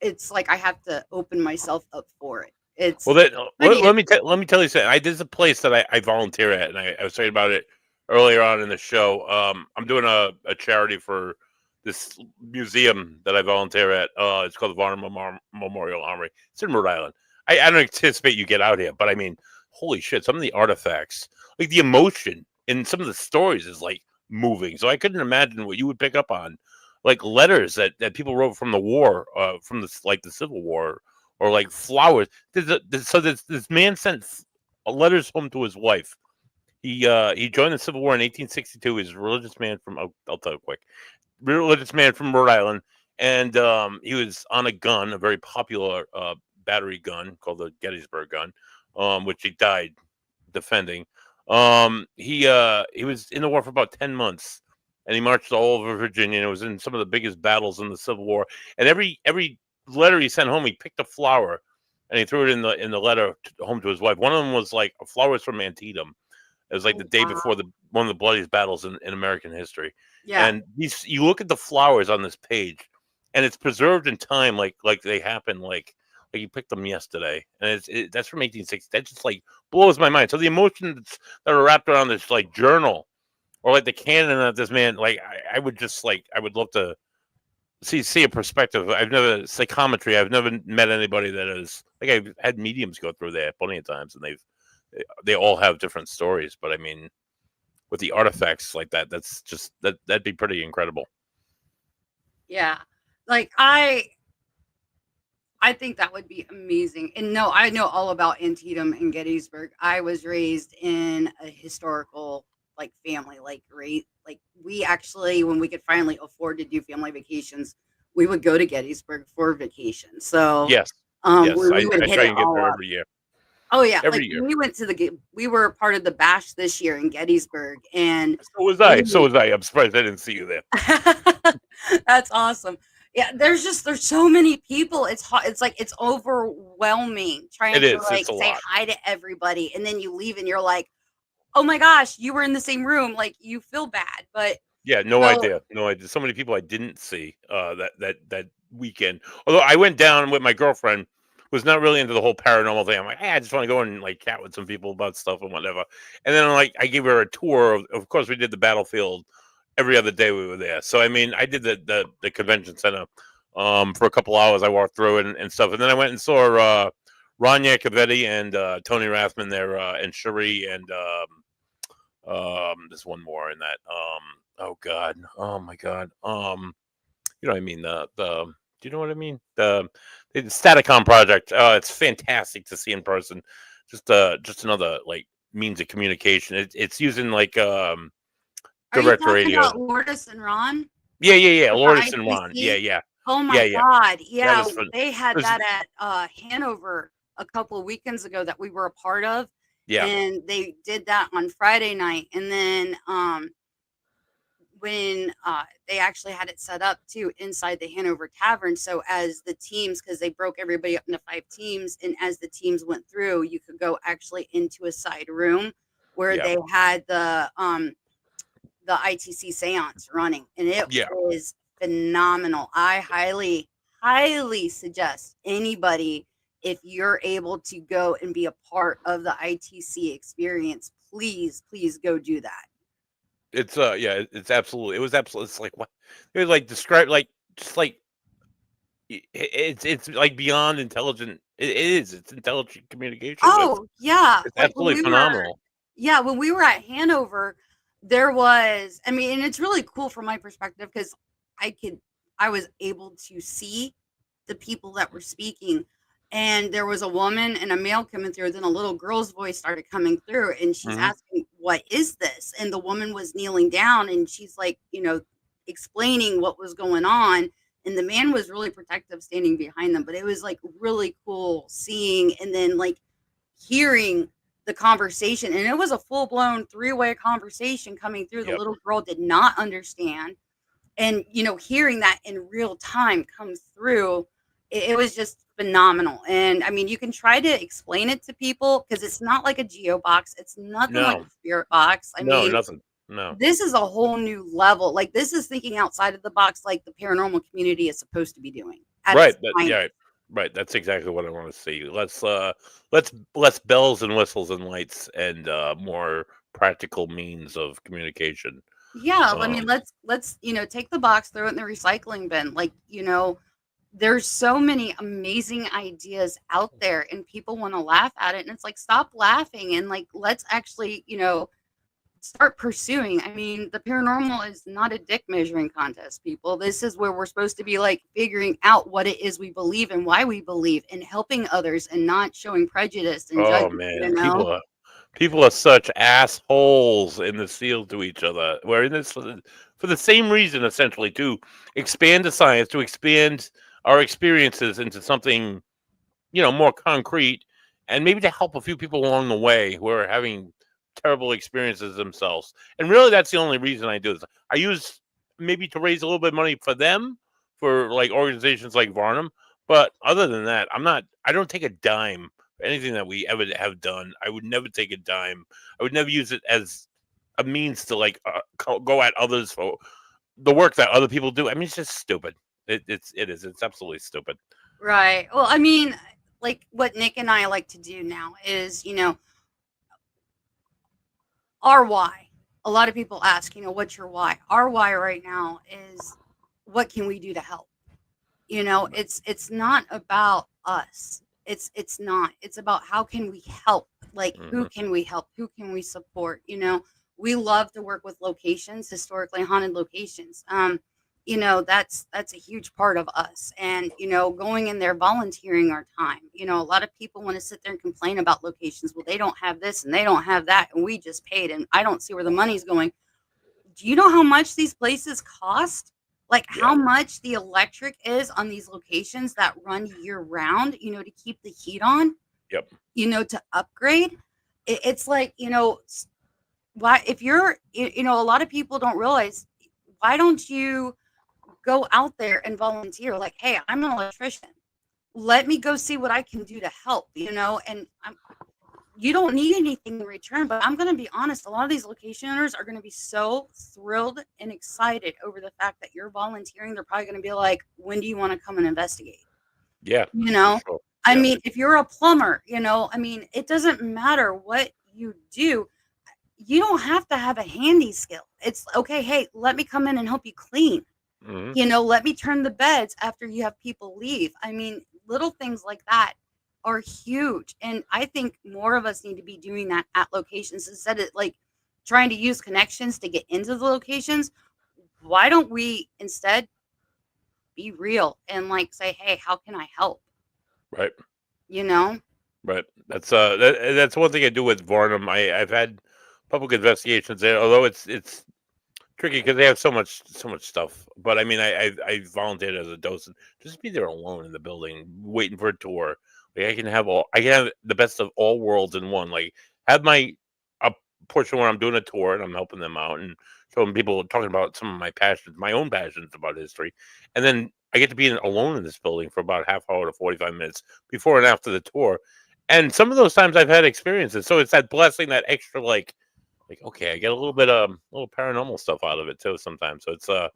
it's like I have to open myself up for it. Well, It's that pretty. let me tell you something. There's a place that I volunteer at, and I was talking about it earlier on in the show. I'm doing a charity for this museum that I volunteer at. It's called the Varner Memorial Armory. It's in Rhode Island. I don't anticipate you get out here, but I mean, holy shit! Some of the artifacts, like the emotion in some of the stories, is like moving. So I couldn't imagine what you would pick up on, like letters that people wrote from the war, from the Civil War, or like flowers. This man sent letters home to his wife. He joined the Civil War in 1862. He's a religious man from I'll tell you quick. Religious man from Rhode Island, and he was on a gun, a very popular battery gun called the Gettysburg gun, which he died defending. He was in the war for about 10 months, and he marched all over Virginia. And it was in some of the biggest battles in the Civil War. And every letter he sent home, he picked a flower, and he threw it in the letter home to his wife. One of them was like flowers from Antietam. It was like the Oh, day before wow. one of the bloodiest battles in American history. Yeah. And you look at the flowers on this page, and it's preserved in time, like they happened, like you picked them yesterday, and that's from 1860. That just like blows my mind. So the emotions that are wrapped around this like journal, or like the canon of this man, like I would just like I would love to see a perspective. I've never psychometry. I've never met anybody that is like I've had mediums go through there plenty of times, and they all have different stories. But I mean, with the artifacts like that, that's just that'd be pretty incredible. Yeah. Like I think that would be amazing. And no, I know all about Antietam and Gettysburg. I was raised in a historical like family, like right, like we actually, when we could finally afford to do family vacations, we would go to Gettysburg for vacation. So Yes, yes, we would I hit try it and get all there up. every year. Oh yeah, like Every year. we went to we were part of the bash this year in Gettysburg, and So was I. So was I. I'm surprised I didn't see you there. that's awesome. Yeah, there's so many people. It's hot. It's like it's overwhelming It trying to is. like It's a say lot. hi to everybody, and then you leave and you're like, oh my gosh, you were in the same room. Like you feel bad, but Yeah, no so idea. No idea. So many people I didn't see that weekend. Although I went down with my girlfriend, who was not really into the whole paranormal thing. I'm like, hey, I just want to go and like chat with some people about stuff and whatever. And then like I gave her a tour of course we did the battlefield every other day we were there. So I mean I did the convention center for a couple hours. I walked through it and stuff. And then I went and saw Ron Yankovic and Tony Rathman there, and Cherie, and there's one more in that. Oh God, oh my God. You know what I mean? The do you know what I mean? The Staticom project. It's fantastic to see in person. Just another like means of communication. It's using like Are you direct talking radio. about Lourdes and Ron Yeah. with the Lourdes and Ron. ITC? Oh Yeah, my yeah. God. That Yeah, was fun. they It had was, that at Hanover a couple of weekends ago that we were a part of. yeah, And they did that on Friday night. And then when they actually had it set up too inside the Hanover Tavern. So as the teams, because they broke everybody up into 5 teams, and as the teams went through, you could go actually into a side room where yeah, they had the ITC seance running, and it yeah. was phenomenal. I highly suggest anybody, if you're able to go and be a part of the ITC experience, please go do that. It's yeah, it's absolutely. It was absolutely. It's like what it was like described like just like it's like beyond intelligent. It is. It's intelligent communication. Oh yeah, It's like when absolutely we were phenomenal. when we were at Hanover, there was, I mean, and it's really cool from my perspective because I was able to see the people that were speaking. And there was a woman and a male coming through. Then a little girl's voice started coming through, and she's Hmm. asking, "What is this?" And the woman was kneeling down, and she's like, explaining what was going on. And the man was really protective, standing behind them. But it was like really cool seeing, and then like hearing the conversation. And it was a full blown 3-way conversation coming through. The Yep. little girl did not understand, and hearing that in real time come through, it was just phenomenal. And I mean, you can try to explain it to people because it's not like a geo box, it's nothing like No. a spirit box. I No. mean, Nothing. No. this is a whole new level. Like, this is thinking outside of the box, like the paranormal community is supposed to be doing at Right. its Yeah. finest. Right. That's exactly what I want to see. Let's less bells and whistles and lights and more practical means of communication. Yeah, I mean, Um. let's take the box, throw it in the recycling bin. Like, there's so many amazing ideas out there, and people want to laugh at it, and it's like, stop laughing, and like, let's actually, start pursuing. I mean, the paranormal is not a dick measuring contest, people. This is where we're supposed to be like figuring out what it is we believe and why we believe, and helping others and not showing prejudice and Oh judgment, you man, know? people are such assholes in this field to each other. We're in this for the same reason, essentially, to expand the science, to expand our experiences into something, more concrete, and maybe to help a few people along the way who are having terrible experiences themselves. And really, that's the only reason I do this. I use maybe to raise a little bit of money for them, for like organizations like Varnum. But other than that, I don't take a dime for anything that we ever have done. I would never take a dime. I would never use it as a means to like go at others for the work that other people do. I mean, it's just stupid. It's absolutely stupid. Right. Well, I mean, like what Nick and I like to do now is, our why. A lot of people ask, what's your why? Our why right now is, what can we do to help? It's not about us. It's not. It's about, how can we help? Like, who Hmm. can we help? Who can we support? We love to work with locations, historically haunted locations. That's a huge part of us. And going in there, volunteering our time. A lot of people want to sit there and complain about locations. Well, they don't have this and they don't have that, and we just paid, and I don't see where the money's going. Do you know how much these places cost? Like, Yeah. how much the electric is on these locations that run year round, to keep the heat on, Yep. to upgrade? It's like, why, if you're, a lot of people don't realize, why don't you go out there and volunteer? Like, hey, I'm an electrician. Let me go see what I can do to help, and you don't need anything in return. But I'm going to be honest, a lot of these location owners are going to be so thrilled and excited over the fact that you're volunteering. They're probably going to be like, when do you want to come and investigate? Yeah. You For know, sure. I Yeah. mean, if you're a plumber, I mean, it doesn't matter what you do. You don't have to have a handy skill. It's okay. Hey, let me come in and help you clean. Hmm. Let me turn the beds after you have people leave. I mean, little things like that are huge. And I think more of us need to be doing that at locations instead of like trying to use connections to get into the locations. Why don't we instead be real and like say, hey, how can I help? Right. You know? Right. That's one thing I do with Varnum. I've had public investigations there, although it's tricky because they have so much stuff. But I mean, I volunteered as a docent, just be there alone in the building, waiting for a tour. Like I can have the best of all worlds in one. Like have my a portion where I'm doing a tour and I'm helping them out and showing people talking about some of my passions, my own passions about history, and then I get to be alone in this building for about half hour to 45 minutes before and after the tour. And some of those times I've had experiences, so it's that blessing, that extra like okay, I get a little bit little paranormal stuff out of it too sometimes. So it's I,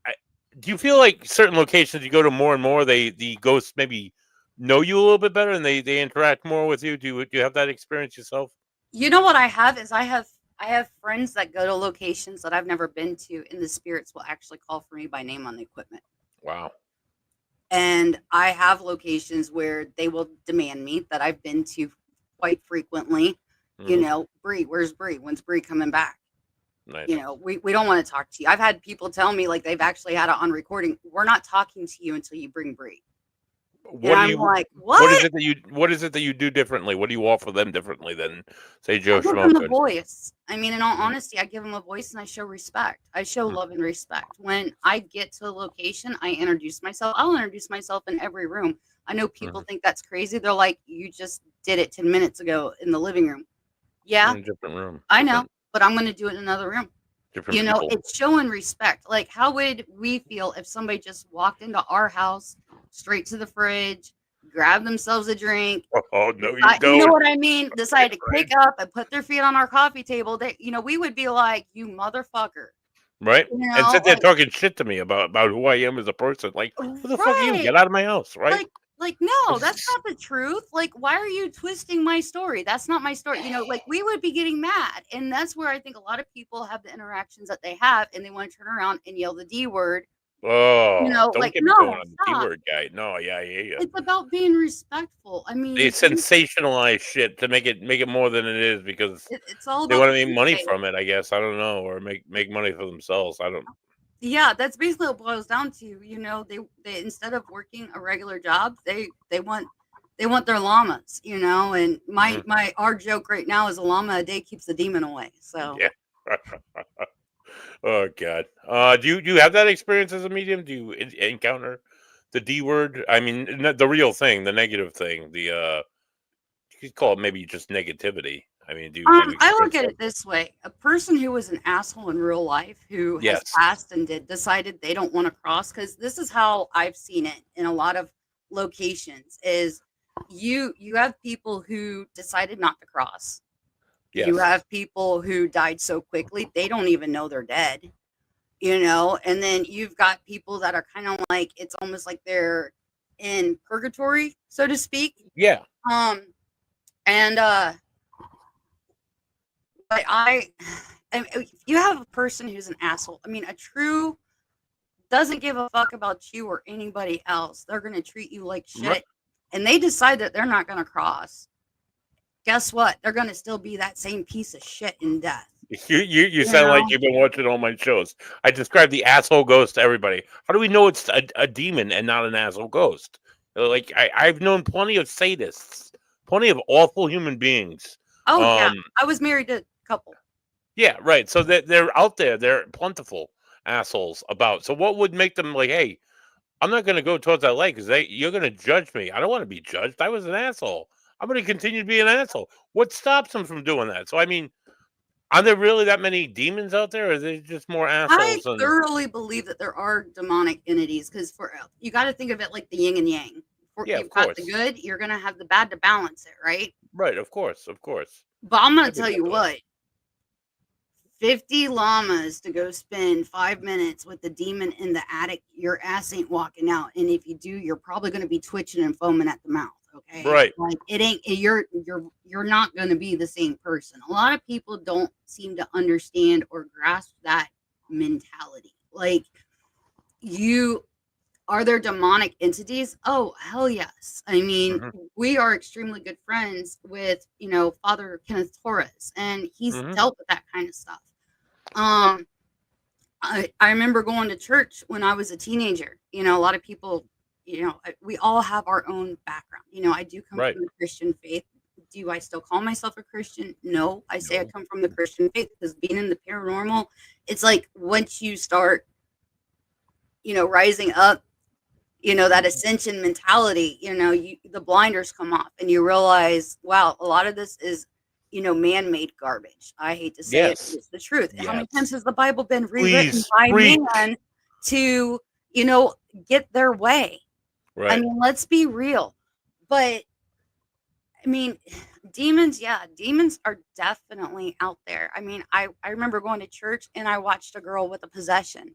I do you feel like certain locations you go to more and more, the ghosts maybe know you a little bit better and they interact more with you? Do you have that experience yourself? You know what I have is I have friends that go to locations that I've never been to, and the spirits will actually call for me by name on the equipment. Wow. And I have locations where they will demand me that I've been to quite frequently. You Hmm. know, Brie, where's Brie? When's Brie coming back? Nice. You know, we don't want to talk to you. I've had people tell me like they've actually had it on recording. We're not talking to you until you bring Brie. And What do I'm you like, what is what? it that you do differently? What do you offer them differently than say I Joe give Schmo them a could? voice. I mean, in all Mhm, honesty, I give them a voice and I show respect. I show mhm, love and respect. When I get to a location, I introduce myself. I'll introduce myself in every room. I know people mhm. think that's crazy. They're like, you just did it 10 minutes ago in the living room. In Yeah, a different room, I know, different but I'm going to do it in another room. different You know, people. it's showing respect. Like, how would we feel if somebody just walked into our house, straight to the fridge, grabbed themselves a drink, Oh no, you you know don't. what I mean? Right, Decided to right. pick up and put their feet on our coffee table. They, you know, we would be like, "You motherfucker," Right? you And know, sit there talking shit to me about who I am as a person. Like, who the fuck are you? right? Get out of my house, right? Like, no, that's It's- not the truth. Like, why are you twisting my story? That's not my story. You know, like we would be getting mad, and that's where I think a lot of people have the interactions that they have, and they want to turn around and yell the D word. You Oh, know, don't like, get me going no, on the T stop. word guy. No, yeah, I hear you. It's about being respectful. I They mean, sensationalize shit to make it more than it is because it's all they about want to make money clickbait. from it, I guess. I don't know, or make money for themselves. I don't. Yeah, that's basically what it boils down to. You know, they instead of working a regular job, they want their llamas, you know, and Mhm. my our joke right now is a llama a day keeps the demon away. So Yeah. Oh God. Do you have that experience as a medium? Do you encounter the D word? I mean, the real thing, the negative thing, you could call it maybe just negativity. I mean, do you I look experience at that? it this way. A person who was an asshole in real life who has Yes. passed and decided they don't want to cross, because this is how I've seen it in a lot of locations is you have people who decided not to cross. You Yes. have people who died so quickly they don't even know they're dead, you know, and then you've got people that are kind of like it's almost like they're in purgatory, so to speak. Yeah. Um and but if you have a person who's an asshole, I mean a true doesn't give a fuck about you or anybody else. They're going to treat you like Right. shit and they decide that they're not going to cross. Guess what? They're going to still be that same piece of shit in death. You You sound like know? you've been watching all my shows. I describe the asshole ghost to everybody. How do we know it's a demon and not an asshole ghost? Like I've known plenty of sadists, plenty of awful human beings. Oh yeah, Um, I was married to a couple. yeah, right. So they're out there. They're plentiful assholes about. So what would make them like, hey, I'm not going to go towards that light because you're going to judge me. I don't want to be judged. I was an asshole. I'm going to continue to be an asshole. What stops them from doing that? So I mean, are there really that many demons out there, or are they just more I assholes than? thoroughly believe that there are demonic entities because for you got to think of it like the yin and yang. For Yeah, of you've got the course. good, you're gonna have the bad to balance it, right? Right, of course, of course. But I'm I gonna think tell you that's the way. what, 50 llamas to go spend 5 minutes with the demon in the attic, your ass ain't walking out. And if you do, you're probably gonna be twitching and foaming at the mouth. Okay, Right. like it ain't you're not gonna be the same person. A lot of people don't seem to understand or grasp that mentality. Like you Are there demonic entities? Oh, hell yes. I mean, Hmm. we are extremely good friends with, Father Kenneth Torres, and he's Hmm. dealt with that kind of stuff. Um, I remember going to church when I was a teenager. A lot of people, we all have our own background. I do come Right. from the Christian faith. Do I still call myself a Christian? No, I say I No. come from the Christian faith because being in the paranormal, it's like once you start, rising up, that Mhm. ascension mentality, the blinders come off and you realize, wow, a lot of this is, man-made garbage. I hate to say it, but Yes. it's the truth. How many times Yes. has the Bible been rewritten Please by preach. man to, you know, get their way? I Right. mean, let's be real. But I mean, demons, yeah, demons are definitely out there. I mean, I remember going to church and I watched a girl with a possession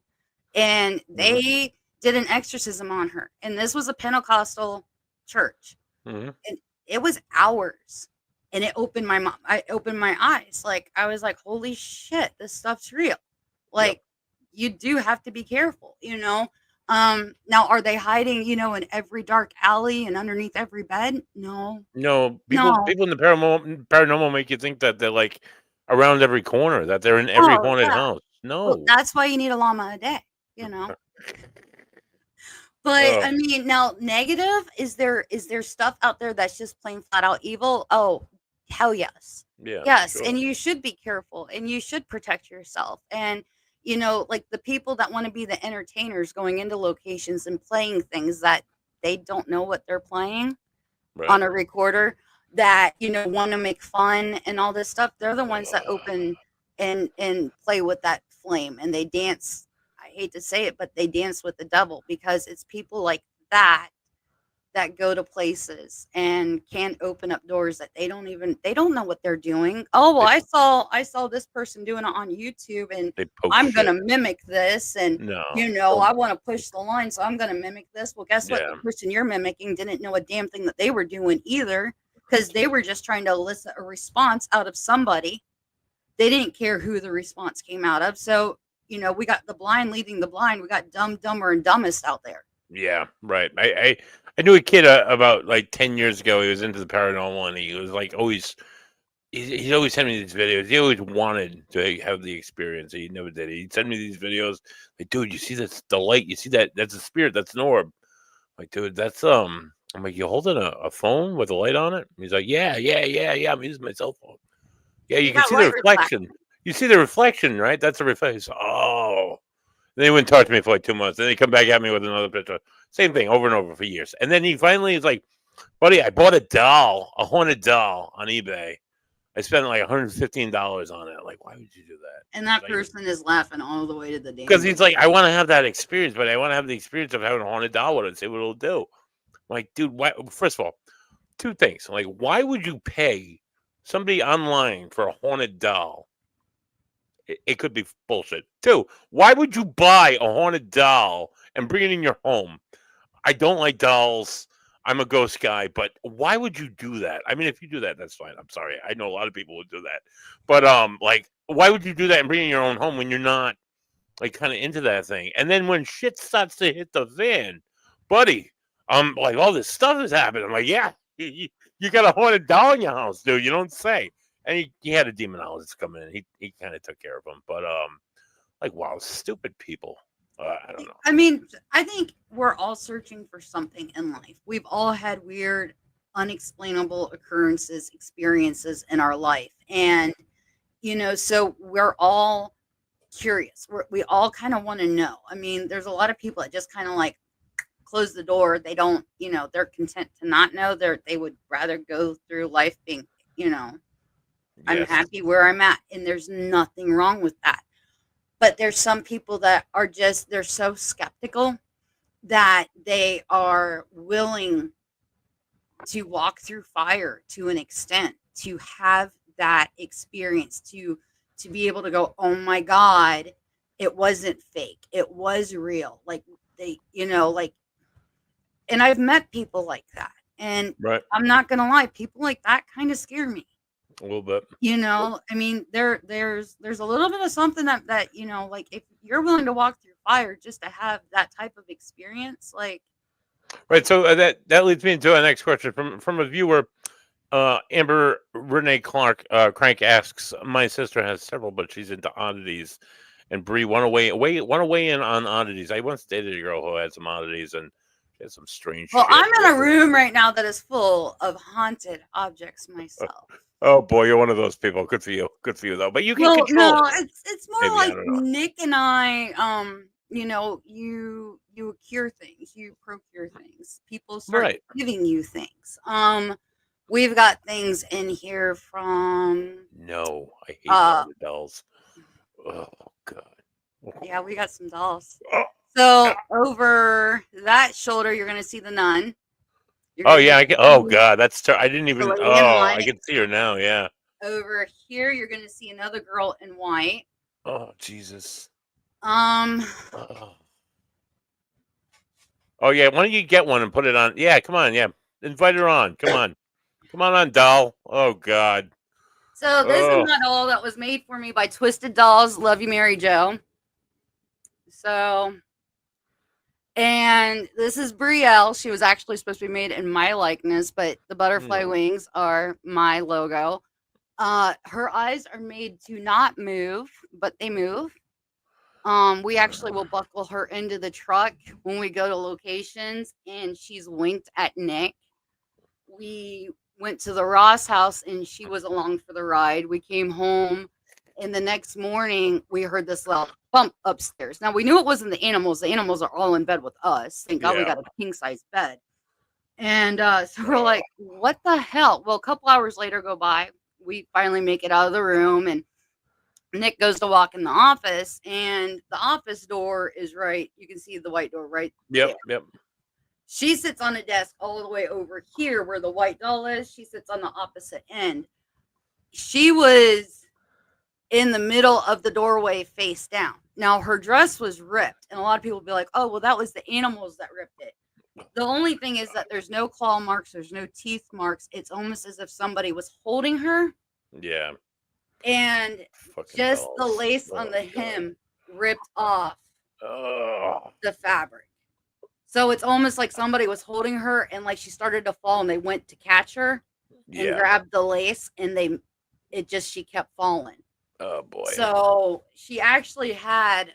and Hmm. they did an exorcism on her. And this was a Pentecostal church. Hmm. And it was hours. And I opened my eyes. Like I was like, holy shit, this stuff's real. Yep. Like you do have to be careful. Now are they hiding, in every dark alley and underneath every bed? No. No, people No. people in the paranormal make you think that they're like around every corner, that they're in every Oh, haunted yeah. house. Well, No. that's why you need a llama a day, you know. But Oh, I mean, now negative, is there stuff out there that's just plain flat out evil? Oh, hell yes. yeah, Yes, sure. and you should be careful and you should protect yourself. And like the people that want to be the entertainers going into locations and playing things that they don't know what they're playing Right. on a recorder that want to make fun and all this stuff, they're the ones that Uh, open and play with that flame and they dance. I hate to say it, but they dance with the devil because it's people like that that go to places and can open up doors that they don't know what they're doing. Oh well, they I saw this person doing it on YouTube and they poke I'm gonna shit. mimic this and No. I want to push the line, so I'm gonna mimic this. Well, guess what? The Yeah. person you're mimicking didn't know a damn thing that they were doing either, because they were just trying to elicit a response out of somebody. They didn't care who the response came out of. So, we got the blind leading the blind. We got dumb, dumber, and dumbest out there. Yeah, right. I knew a kid about like 10 years ago. He was into the paranormal and he was like always he's always sending me these videos. He always wanted to have the experience. He never did it. He'd send me these videos like, dude, you see this the light? You see that? That's a spirit. That's an orb. Like, dude, that's I'm like, you holding a phone with a light on it? He's like, yeah, yeah, yeah, yeah. I'm using my cell phone. Yeah, You you can got see the light reflection. reflection. You see the reflection, right? That's a reflection. Oh. Then he wouldn't talk to me for like 2 months. Then he come back at me with another picture. Same thing over and over for years. And then he finally is like, buddy, I bought a haunted doll on eBay. I spent like $115 on it. Like, why would you do that? And He's that like, person is laughing all the way to the damn because bank. he's like, I want to have that experience, but I want to have the experience of having a haunted doll with it and see what it'll do. I'm like, dude, why? First of all, two things. Like, why would you pay somebody online for a haunted doll? It could be bullshit. Two, why would you buy a haunted doll and bring it in your home? I don't like dolls. I'm a ghost guy, but why would you do that? I mean, if you do that, that's fine. I'm sorry. I know a lot of people would do that. But like, why would you do that and bring it in your own home when you're not like kind of into that thing? And then when shit starts to hit the fan, buddy, like all this stuff is happening. I'm like, yeah, you got a haunted doll in your house, dude. You don't say. And he had a demonologist come in. He kind of took care of him. But like, wow, stupid people. I don't know. I mean, I think we're all searching for something in life. We've all had weird, unexplainable occurrences, experiences in our life. And, so we're all curious. We all kind of want to know. I mean, there's a lot of people that just kind of like close the door. They don't, they're content to not know. They would rather go through life being, I'm Yes. happy where I'm at. And there's nothing wrong with that. But there's some people that are just, they're so skeptical that they are willing to walk through fire to an extent, to have that experience, to be able to go, oh my God, it wasn't fake, it was real. Like they, like, and I've met people like that, and Right. I'm not gonna lie, people like that kind of scare me. A little bit. I mean, there's a little bit of something that like if you're willing to walk through fire just to have that type of experience. Like, Right. So that leads me into our next question from a viewer. Amber Renee Clark Crank asks, "My sister has several, but she's into oddities." And Brie, want to weigh in on oddities. I once dated a girl who had some oddities, and she had some strange well, shit. I'm in a room right now that is full of haunted objects myself. Oh boy, you're one of those people. Good for you. Good for you though. But you can Well, control no, it. it's more Maybe I like don't know. Nick and I, you know, you cure things, you procure things. People start Right. giving you things. We've got things in here from No, I hate uh haunted dolls. Oh God. yeah, we got some dolls. Oh, So over that shoulder, you're gonna see the nun. You're oh gonna yeah. Oh see God. I didn't the even. lady in Oh, I white. can see her now. Yeah. Over here, you're gonna see another girl in white. Oh Jesus. Um, Oh. Oh yeah. Why don't you get one and put it on? Yeah. Come on. Yeah. Invite her on. Come on. Come on, doll. Oh God. so this is Oh. my doll that was made for me by Twisted Dolls. Love you, Mary Jo. So, and this is Brielle. She was actually supposed to be made in my likeness, but the butterfly wings are my logo. Her eyes are made to not move, but they move. We actually will buckle her into the truck when we go to locations, and she's winked at Nick. We went to the Ross house, and she was along for the ride. We came home, and the next morning we heard this loud bump upstairs. Now we knew it wasn't the animals. The animals are all in bed with us. Thank God we Yeah. got a king size bed. And so we're like, what the hell? Well, a couple hours later go by. We finally make it out of the room, and Nick goes to walk in the office, and the office door is right. You can see the white door right Yep. there. Yep. She sits on a desk all the way over here where the white doll is. She sits on the opposite end. She was in the middle of the doorway face down. Now, her dress was ripped, and a lot of people would be like, oh, well, that was the animals that ripped it. The only thing is that there's no claw marks, there's no teeth marks. It's almost as if somebody was holding her. Yeah. And Fucking just the dolls. lace Oh, on the God. hem ripped off Oh. the fabric. So it's almost like somebody was holding her, and like she started to fall, and they went to catch her and Yeah. grabbed the lace, and she kept falling. Oh boy. So she actually had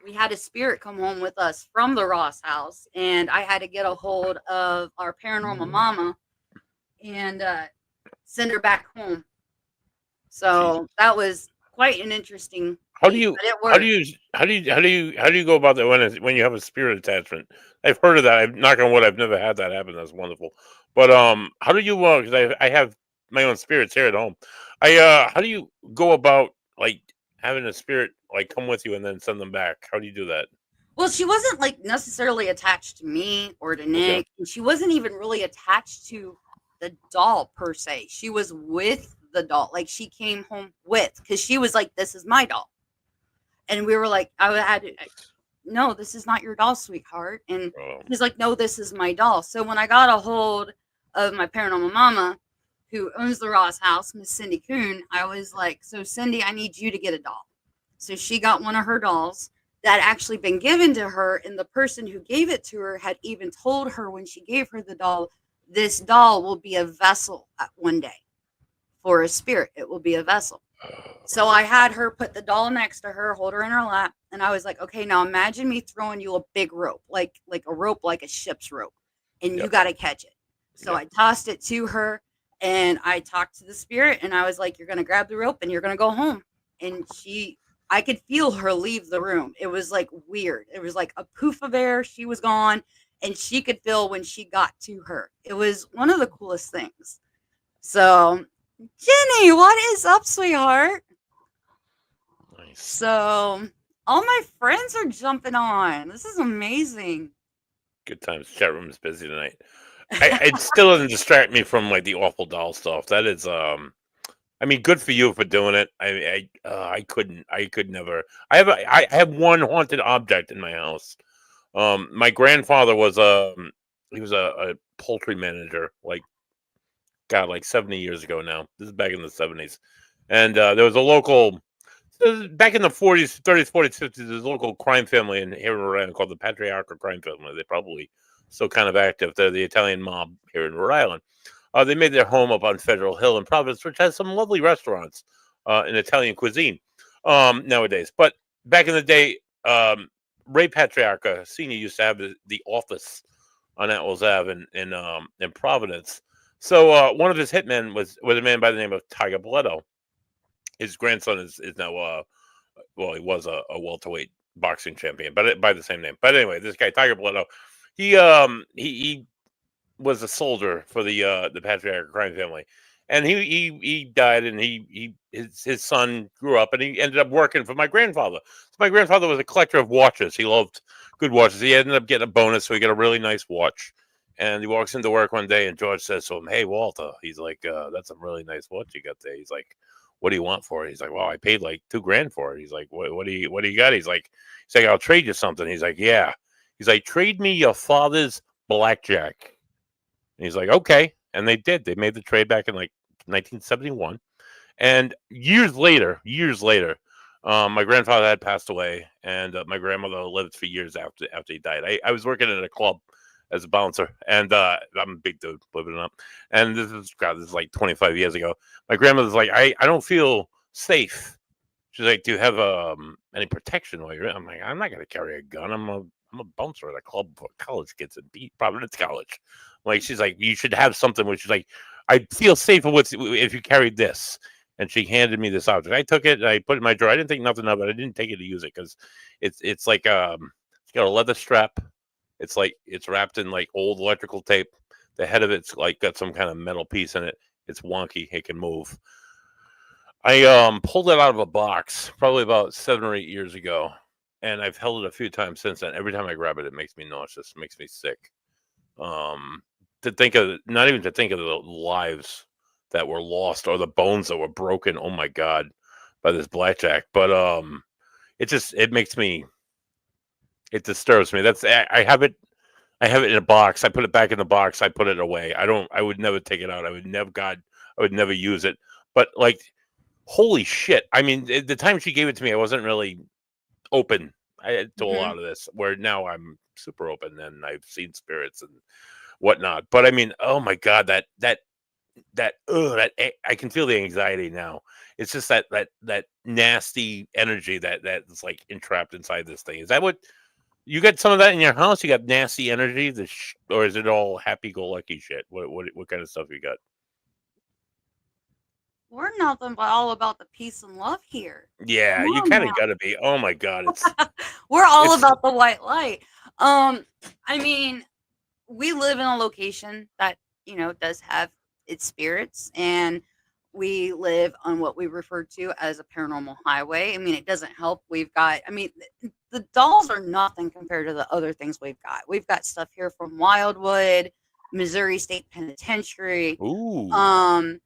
we had a spirit come home with us from the Ross house, and I had to get a hold of our paranormal mama and send her back home. So that was quite an interesting. How do feat, you but it how worked. do you how do you how do you how do you go about that when you have a spirit attachment? I've heard of that. I've knock on wood. I've never had that happen. That's wonderful. But how do you because I have my own spirits here at home. How do you go about like having a spirit like come with you and then send them back? How do you do that? Well, she wasn't like necessarily attached to me or to Okay. Nick, and she wasn't even really attached to the doll per se. She was with the doll, like she came home with, because she was like, "This is my doll," and we were like, "No, this is not your doll, sweetheart," and Oh, he's like, "No, this is my doll." So when I got a hold of my paranormal mama, who owns the Ross house, Miss Cindy Coon, I was like, "So Cindy, I need you to get a doll." So she got one of her dolls that actually been given to her, and the person who gave it to her had even told her when she gave her the doll, this doll will be a vessel one day for a spirit. It will be a vessel. So I had her put the doll next to her, hold her in her lap, and I was like, okay, now imagine me throwing you a big rope, like a rope, like a ship's rope, and you Yep. got to catch it. So Yep. I tossed it to her, and I talked to the spirit, and I was like, you're going to grab the rope and you're going to go home. And I could feel her leave the room. It was like weird. It was like a poof of air. She was gone, and she could feel when she got to her. It was one of the coolest things. So, Jenny, what is up, sweetheart? Nice. So, all my friends are jumping on. This is amazing. Good times. Chat room is busy tonight. It still doesn't distract me from like the awful doll stuff. That is I mean, good for you for doing it. I could never. I have one haunted object in my house. My grandfather was he was a poultry manager, like 70 years ago now. This is back in the 70s, and there was a local So back in the 40s, 30s, 40s, 50s, there's a local crime family in here in Rhode Island called the Patriarchal Crime Family. They're probably still kind of active. They're the Italian mob here in Rhode Island. They made their home up on Federal Hill in Providence, which has some lovely restaurants in Italian cuisine nowadays. But back in the day, Ray Patriarca Sr. used to have the office on Atwells Ave in Providence. So one of his hitmen was a man by the name of Tiger Bledsoe. His grandson is now well, he was a welterweight boxing champion, but by the same name. But anyway, this guy Tiger Bledsoe, he was a soldier for the Patriarchal Crime Family, and he died, and his son grew up, and he ended up working for my grandfather. So my grandfather was a collector of watches. He loved good watches. He ended up getting a bonus, so he got a really nice watch. And he walks into work one day, and George says to him, "Hey, Walter," he's like, "That's a really nice watch you got there." He's like, "What do you want for it?" He's like, "Well, I paid like $2,000 for it." He's like, what do you got?" He's like, "I'll trade you something." He's like, "Yeah." He's like, "Trade me your father's blackjack." And he's like, "Okay." And they did. They made the trade back in like 1971. And years later, my grandfather had passed away, and my grandmother lived for years after he died. I was working at a club as a bouncer, and I'm a big dude, living it up. And this is like 25 years ago. My grandmother's like, I don't feel safe. She's like, "Do you have any protection while you're in?" I'm like, "I'm not gonna carry a gun. I'm a bouncer at a club for college kids at Providence College." Like, she's like, "You should have something," which is like, "I feel safer with if you carried this." And she handed me this object. I took it and I put it in my drawer. I didn't think nothing of it. I didn't take it to use it because it's like it's got a leather strap. It's like it's wrapped in like old electrical tape. The head of it's like got some kind of metal piece in it. It's wonky. It can move. I pulled it out of a box probably about 7 or 8 years ago, and I've held it a few times since then. Every time I grab it, it makes me nauseous. It makes me sick. To think of not even to think of the lives that were lost or the bones that were broken. Oh my God, by this blackjack. But it makes me. It disturbs me. I have it. I have it in a box. I put it back in the box. I put it away. I would never take it out. I would never use it. But like, holy shit! I mean, the time she gave it to me, I wasn't really open to a Hmm. lot of this. Where now I'm super open, and I've seen spirits and whatnot. But I mean, oh my God, I can feel the anxiety now. It's just that nasty energy that's like entrapped inside this thing. Is that what you got? Some of that in your house? You got nasty energy, or is it all happy-go-lucky shit? What kind of stuff you got? We're nothing but all about the peace and love here. Yeah, Come you on kind of now. got to be. Oh my God, it's We're all it's about the white light. Um, I mean, we live in a location that, does have its spirits, and we live on what we refer to as a paranormal highway. I mean, it doesn't help. The dolls are nothing compared to the other things we've got. We've got stuff here from Wildwood, Missouri State Penitentiary. ooh, Um,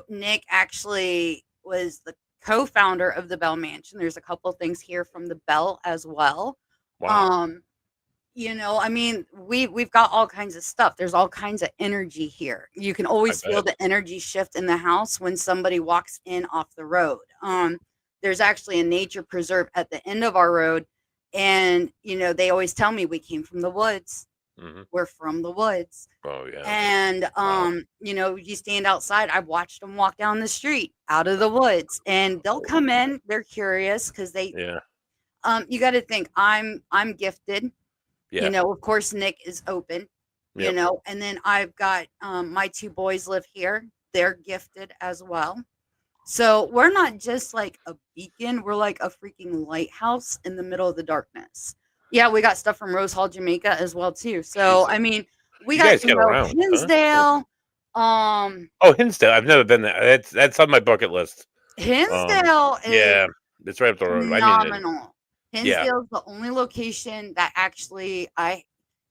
Nick actually was the co-founder of the Bell Mansion. There's a couple things here from the Bell as well. wow, Um, we've got all kinds of stuff. There's all kinds of energy here. You can I always feel bet. the energy shift in the house when somebody walks in off the road. There's actually a nature preserve at the end of our road, and they always tell me we came from the woods. Hmm. We're from the woods. Oh yeah, And wow, you stand outside. I've watched them walk down the street out of the woods, and they'll holy come shit, in. They're curious because they yeah, you got to think I'm gifted. yeah, Of course Nick is open, yep. and then I've got my two boys live here. They're gifted as well. So we're not just like a beacon, we're like a freaking lighthouse in the middle of the darkness. Yeah, we got stuff from Rose Hall, Jamaica as well too. So Jesus, we you got, guys get around, huh? Hinsdale. Um Oh, Hinsdale. I've never been there. That's on my bucket list. Um, Hinsdale is yeah, it's right up the road. I mean, phenomenal. yeah. Hinsdale's the only location that actually I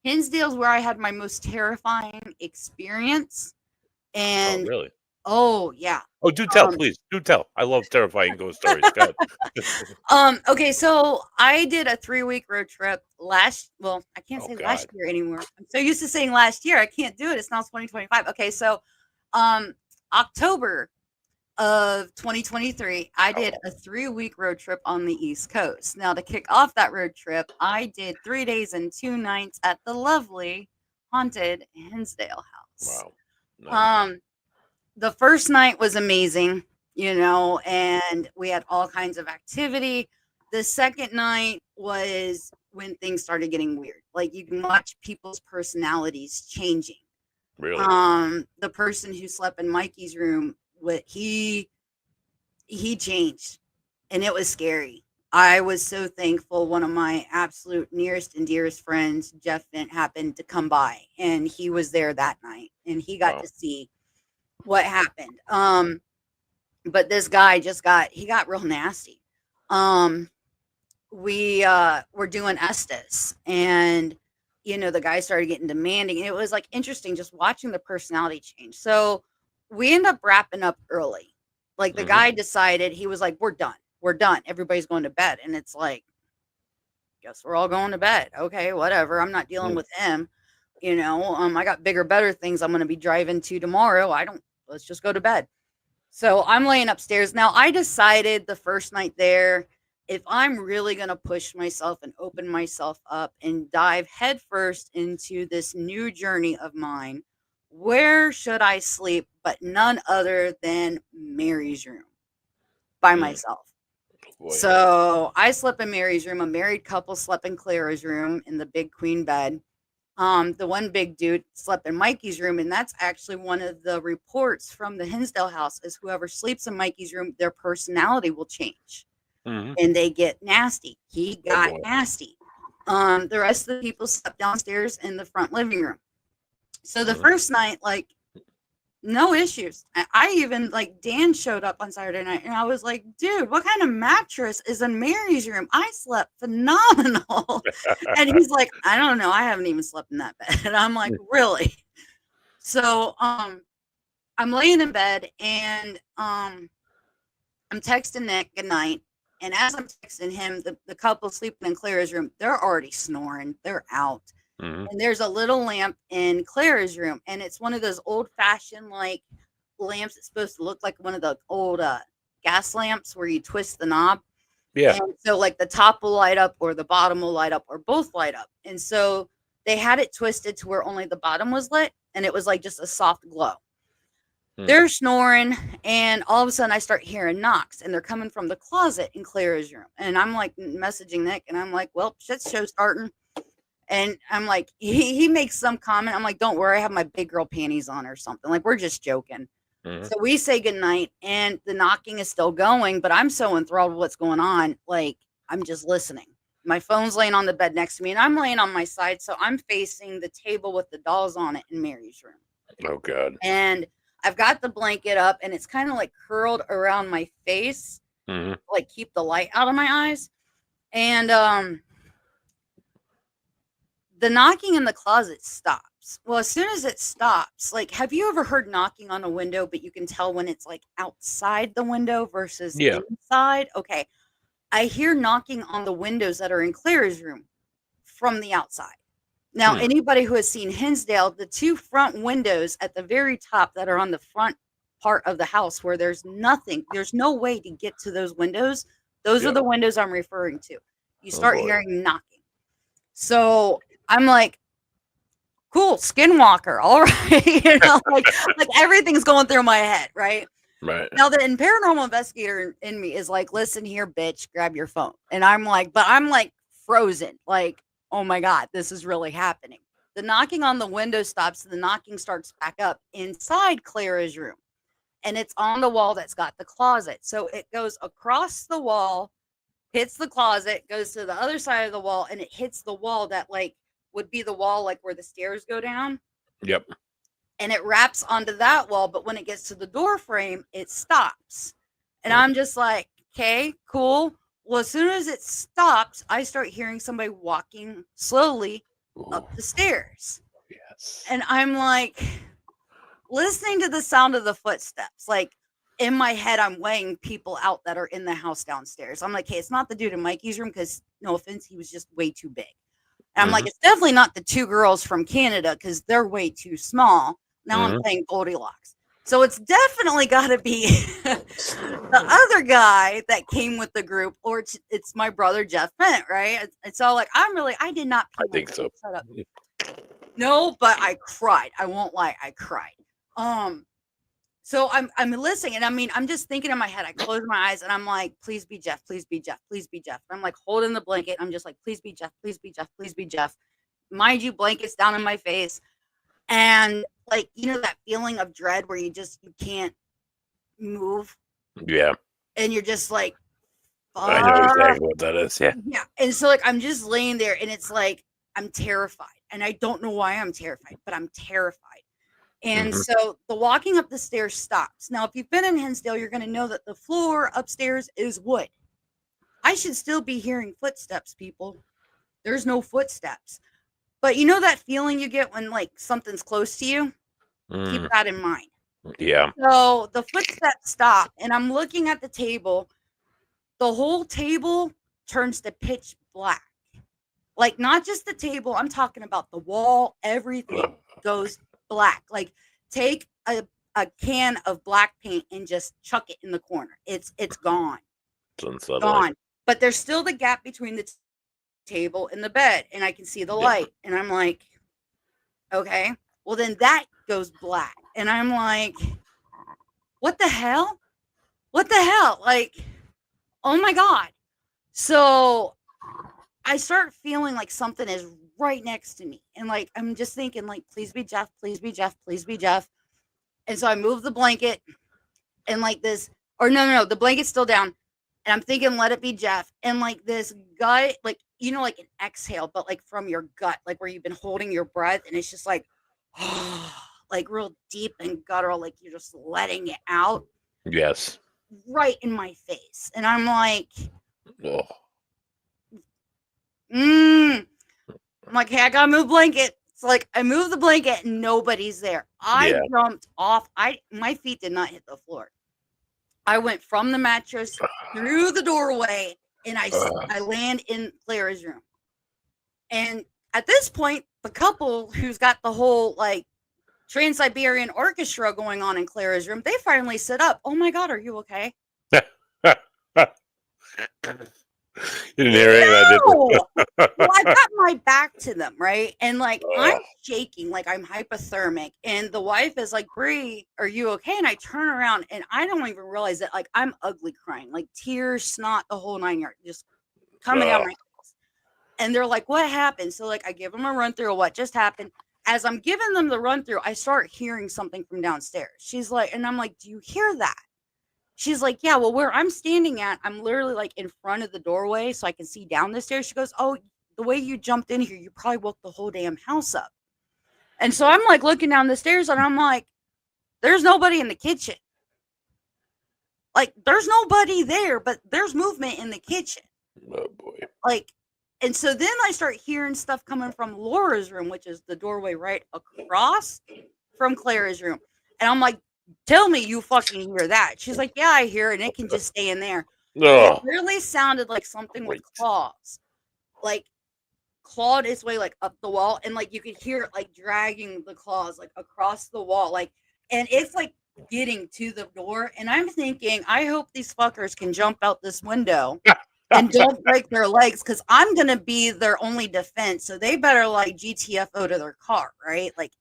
Hinsdale's where I had my most terrifying experience. Oh, And really? oh yeah. Oh, do tell, Um please. Do tell. I love terrifying ghost stories. Go ahead. okay, so I did a 3-week road trip I can't Oh say last God. year anymore. I'm so used to saying last year, I can't do it. It's now 2025. Okay, so October of 2023, I did a 3-week road trip on the East Coast. Now, to kick off that road trip, I did 3 days and 2 nights at the lovely haunted Hinsdale House. Wow. Nice. The first night was amazing, and we had all kinds of activity. The second night was when things started getting weird. Like, you can watch people's personalities changing. Really? The person who slept in Mikey's room, he changed, and it was scary. I was so thankful. One of my absolute nearest and dearest friends, Jeff Vint, happened to come by, and he was there that night, and he got to see what happened. But this guy he got real nasty. We were doing Estes, and the guy started getting demanding, and it was like interesting just watching the personality change. So we end up wrapping up early. Like, the guy decided, he was like, we're done, everybody's going to bed. And it's like, guess we're all going to bed. Okay, whatever, I'm not dealing with him. I got bigger, better things I'm going to be driving to tomorrow. Let's just go to bed. So I'm laying upstairs. Now, I decided the first night there, if I'm really going to push myself and open myself up and dive headfirst into this new journey of mine, where should I sleep but none other than Mary's room by myself? Boy. So I slept in Mary's room. A married couple slept in Clara's room in the big queen bed. The one big dude slept in Mikey's room, and that's actually one of the reports from the Hinsdale house is whoever sleeps in Mikey's room, their personality will change. And they get nasty. He got nasty. The rest of the people slept downstairs in the front living room. So the first night, like, no issues. I even, like, Dan showed up on Saturday night, and I was like, dude, what kind of mattress is in Mary's room? I slept phenomenal. And he's like, I don't know. I haven't even slept in that bed. And I'm like, really? So I'm laying in bed, and I'm texting Nick good night. And as I'm texting him, the couple sleeping in Clara's room, they're already snoring. They're out. And there's a little lamp in Clara's room, and it's one of those old-fashioned, like, lamps. It's supposed to look like one of the old gas lamps where you twist the knob. Yeah. And so, like, the top will light up, or the bottom will light up, or both light up. And so they had it twisted to where only the bottom was lit, and it was like just a soft glow. They're snoring, and all of a sudden I start hearing knocks, and they're coming from the closet in Clara's room. And I'm like messaging Nick, and I'm like, well, shit's show starting. And I'm like, he makes some comment. I'm like, don't worry, I have my big girl panties on or something. Like, we're just joking. So we say goodnight, and the knocking is still going, but I'm so enthralled with what's going on. Like, I'm just listening. My phone's laying on the bed next to me, and I'm laying on my side. So I'm facing the table with the dolls on it in Mary's room. Oh, God. And I've got the blanket up, and it's kind of like curled around my face, like keep the light out of my eyes. And the knocking in the closet stops. Well, as soon as it stops, like, have you ever heard knocking on a window, but you can tell when it's like outside the window versus inside? Okay. I hear knocking on the windows that are in Clara's room from the outside. Now, anybody who has seen Hinsdale, the two front windows at the very top that are on the front part of the house where there's nothing, there's no way to get to those windows. Those are the windows I'm referring to. You start hearing knocking. So I'm like, cool, skinwalker. All right. like everything's going through my head. Right. Right. Now, the Paranormal Investigator in me is like, listen here, bitch, grab your phone. And I'm like frozen. Like, oh my God, this is really happening. The knocking on the window stops, and the knocking starts back up inside Clara's room. And it's on the wall that's got the closet. So it goes across the wall, hits the closet, goes to the other side of the wall, and it hits the wall that, like, would be the wall, like, where the stairs go down. Yep. And it wraps onto that wall, but when it gets to the door frame, it stops. And I'm just like, okay, cool. Well, as soon as it stops, I start hearing somebody walking slowly up the stairs. Yes. And I'm like, listening to the sound of the footsteps. Like, in my head, I'm weighing people out that are in the house downstairs. I'm like, hey, it's not the dude in Mikey's room, because, no offense, he was just way too big. And I'm like, it's definitely not the two girls from Canada, because they're way too small. Now I'm playing Goldilocks. So it's definitely got to be the other guy that came with the group, or it's my brother Jeff Bent, right? It's all like I did not pee I my think pants. so. Shut up. No, but I cried. I won't lie, I cried. So I'm listening, and I mean, I'm just thinking in my head. I close my eyes, and I'm like, please be Jeff, please be Jeff, please be Jeff. And I'm like holding the blanket. I'm just like, please be Jeff, please be Jeff, please be Jeff. Mind you, blankets down in my face, and like that feeling of dread where you can't move, Yeah, and you're just like, I know exactly what that is. Yeah. yeah. And so like I'm just laying there, and it's like I'm terrified, and I don't know why I'm terrified, but I'm terrified. And so the walking up the stairs stops. Now, if you've been in Hinsdale, you're going to know that the floor upstairs is wood. I should still be hearing footsteps, people. There's no footsteps. But you know that feeling you get when like something's close to you? Keep that in mind. Yeah. So the footsteps stop, and I'm looking at the table. The whole table turns to pitch black. Like not just the table, I'm talking about the wall, everything goes black. Like take a can of black paint and just chuck it in the corner. It's gone. Gone. But there's still the gap between the table and the bed, and I can see the light. And I'm like, okay, well then that goes black. And I'm like, what the hell? What the hell? Like, oh my God. So I start feeling like something is right next to me. And like, I'm just thinking like, please be Jeff, please be Jeff, please be Jeff. And so I move the blanket and like this, or no, the blanket's still down. And I'm thinking, let it be Jeff. And like this gut, like, like an exhale, but like from your gut, like where you've been holding your breath. And it's just like, like real deep and guttural, like you're just letting it out. Yes. Right in my face. And I'm like, oh. I'm like, hey, I gotta move blanket. It's like I moved the blanket and nobody's there. I jumped off. My feet did not hit the floor. I went from the mattress through the doorway, and I land in Clara's room. And at this point, the couple who's got the whole like Trans-Siberian Orchestra going on in Clara's room, they finally sit up. Oh my God, are you okay? You didn't hear anything. Well, I got my back to them, right? And like I'm shaking, like I'm hypothermic. And the wife is like, Brie, are you okay? And I turn around and I don't even realize that like I'm ugly crying, like tears, snot, the whole 9 yards, just coming down my face. And they're like, what happened? So like I give them a run through of what just happened. As I'm giving them the run through, I start hearing something from downstairs. She's like, and I'm like, do you hear that? She's like, yeah, well, where I'm standing at, I'm literally like in front of the doorway so I can see down the stairs. She goes, oh, the way you jumped in here, you probably woke the whole damn house up. And so I'm like looking down the stairs and I'm like, there's nobody in the kitchen. Like, there's nobody there, but there's movement in the kitchen. Oh, boy. Like, and so then I start hearing stuff coming from Laura's room, which is the doorway right across from Clara's room. And I'm like, tell me you fucking hear that. She's like, yeah, I hear it, and it can just stay in there. It really sounded like something with claws. Like clawed its way like up the wall, and like you could hear it like dragging the claws like across the wall. Like, and it's like getting to the door. And I'm thinking, I hope these fuckers can jump out this window and don't break their legs, because I'm gonna be their only defense. So they better like GTFO to their car, right? Like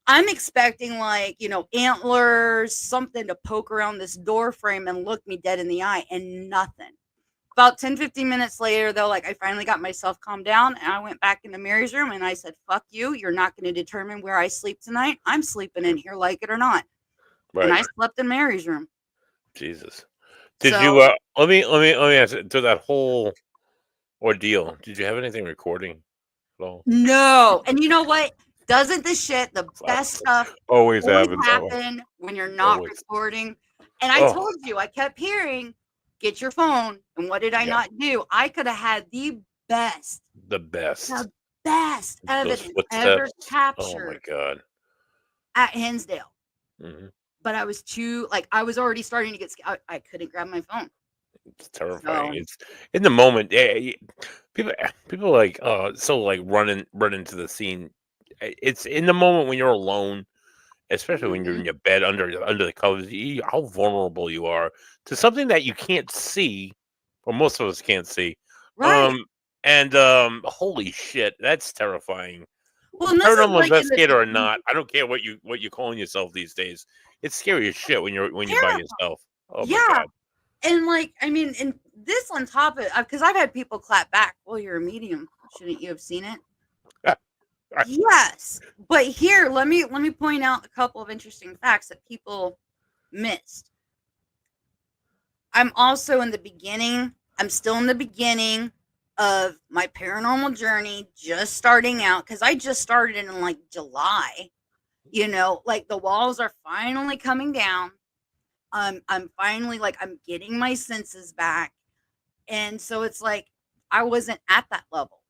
I'm expecting like, antlers, something to poke around this door frame and look me dead in the eye, and nothing. About 10, 15 minutes later, though, like I finally got myself calmed down, and I went back into Mary's room and I said, fuck you. You're not going to determine where I sleep tonight. I'm sleeping in here, like it or not. Right. And I slept in Mary's room. Jesus. Did you, let me ask you, to that whole ordeal, did you have anything recording at all? No. And you know what? Doesn't the best stuff always happen when you're not recording? And I told you, I kept hearing, get your phone. And what did I not do? I could have had the best evidence ever captured. Oh my God. At Hinsdale. Mm-hmm. But I was I was already starting to get scared. I couldn't grab my phone. It's terrifying. It's in the moment. People like so like run into the scene. It's in the moment when you're alone especially when you're in Mhm. your bed under the covers, how vulnerable you are to something that you can't see, or most of us can't see. Right. Um, and holy shit, that's terrifying. Well, and this is Paranormal like in the investigator or beginning. not, I don't care what you calling yourself these days. It's scary as shit when you're by Terrifying. yourself. Oh my Yeah. god. And like, I mean, and this on top of it, because I've had people clap back. Well, you're a medium. Shouldn't you have seen it? Yes. But here, let me point out a couple of interesting facts that people missed. I'm also in the beginning. I'm still in the beginning of my paranormal journey, just starting out because I just started in like July. Like the walls are finally coming down. I'm finally like I'm getting my senses back. And so it's like I wasn't at that level.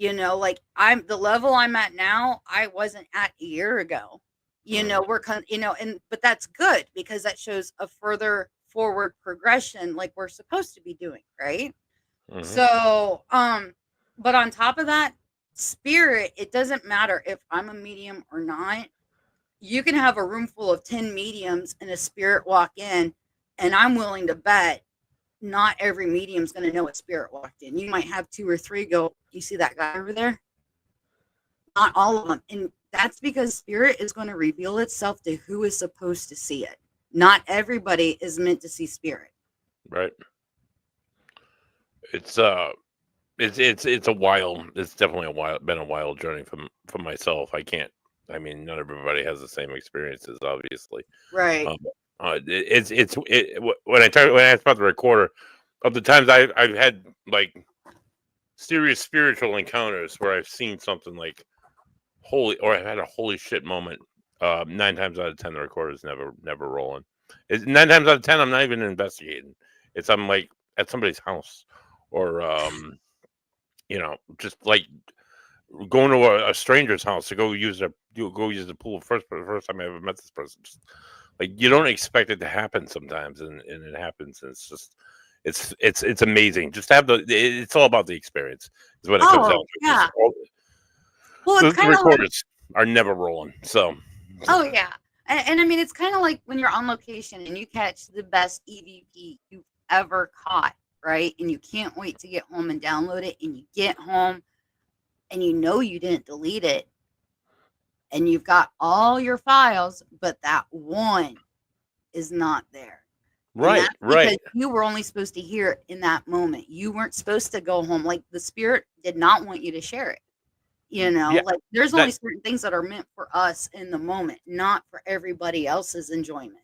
Like I'm the level I'm at now, I wasn't at a year ago. Mhm, We're kind of, and but that's good because that shows a further forward progression like we're supposed to be doing, right? mhm. So, but on top of that, spirit, it doesn't matter if I'm a medium or not. You can have a room full of 10 mediums and a spirit walk in, and I'm willing to bet not every medium's going to know a spirit walked in. You might have two or three go, you see that guy over there? Not all of them. And that's because spirit is going to reveal itself to who is supposed to see it. Not everybody is meant to see spirit. Right. It's it's a wild. It's definitely been a wild journey from myself. I can't. I mean, not everybody has the same experiences, obviously. Right. Um, when I asked about the recorder, of the times I've had like serious spiritual encounters where I've seen something like holy, or I've had a holy shit moment. 9 times out of 10, the recorder is never rolling. 9 times out of 10, I'm not even investigating. I'm like at somebody's house, or just like going to a stranger's house to go use the pool for the first time I ever met this person. Just, like you don't expect it to happen sometimes, and it happens, and it's just it's amazing. Just to have it's all about the experience is what it comes down Oh, to. Because yeah. Well, it's the kind of like, recorders are never rolling. So oh, yeah. And I mean, it's kind of like when you're on location and you catch the best EVP you've ever caught, right? And you can't wait to get home and download it. And you get home and you know you didn't delete it and you've got all your files, but that one is not there. And right, that's because right, you were only supposed to hear it in that moment. You weren't supposed to go home. Like the spirit did not want you to share it. yeah. Like there's only That certain things that are meant for us in the moment, not for everybody else's enjoyment.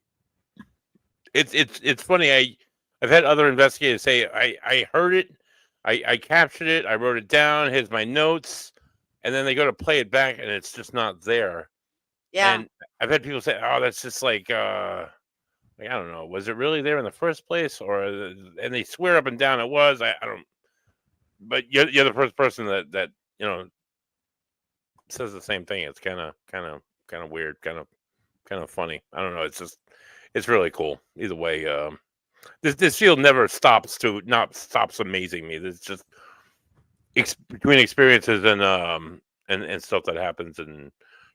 it's funny. I've had other investigators say I heard it, I captured it, I wrote it down. Here's my notes, and then they go to play it back, and it's just not there. Yeah. And I've had people say, "Oh, that's just like, I don't know, was it really there in the first place?" And they swear up and down it was. I don't. But you're the first person that says the same thing. It's kind of weird, kind of funny. I don't know. It's really cool. Either way, this field never stops amazing me. There's just between experiences and stuff that happens and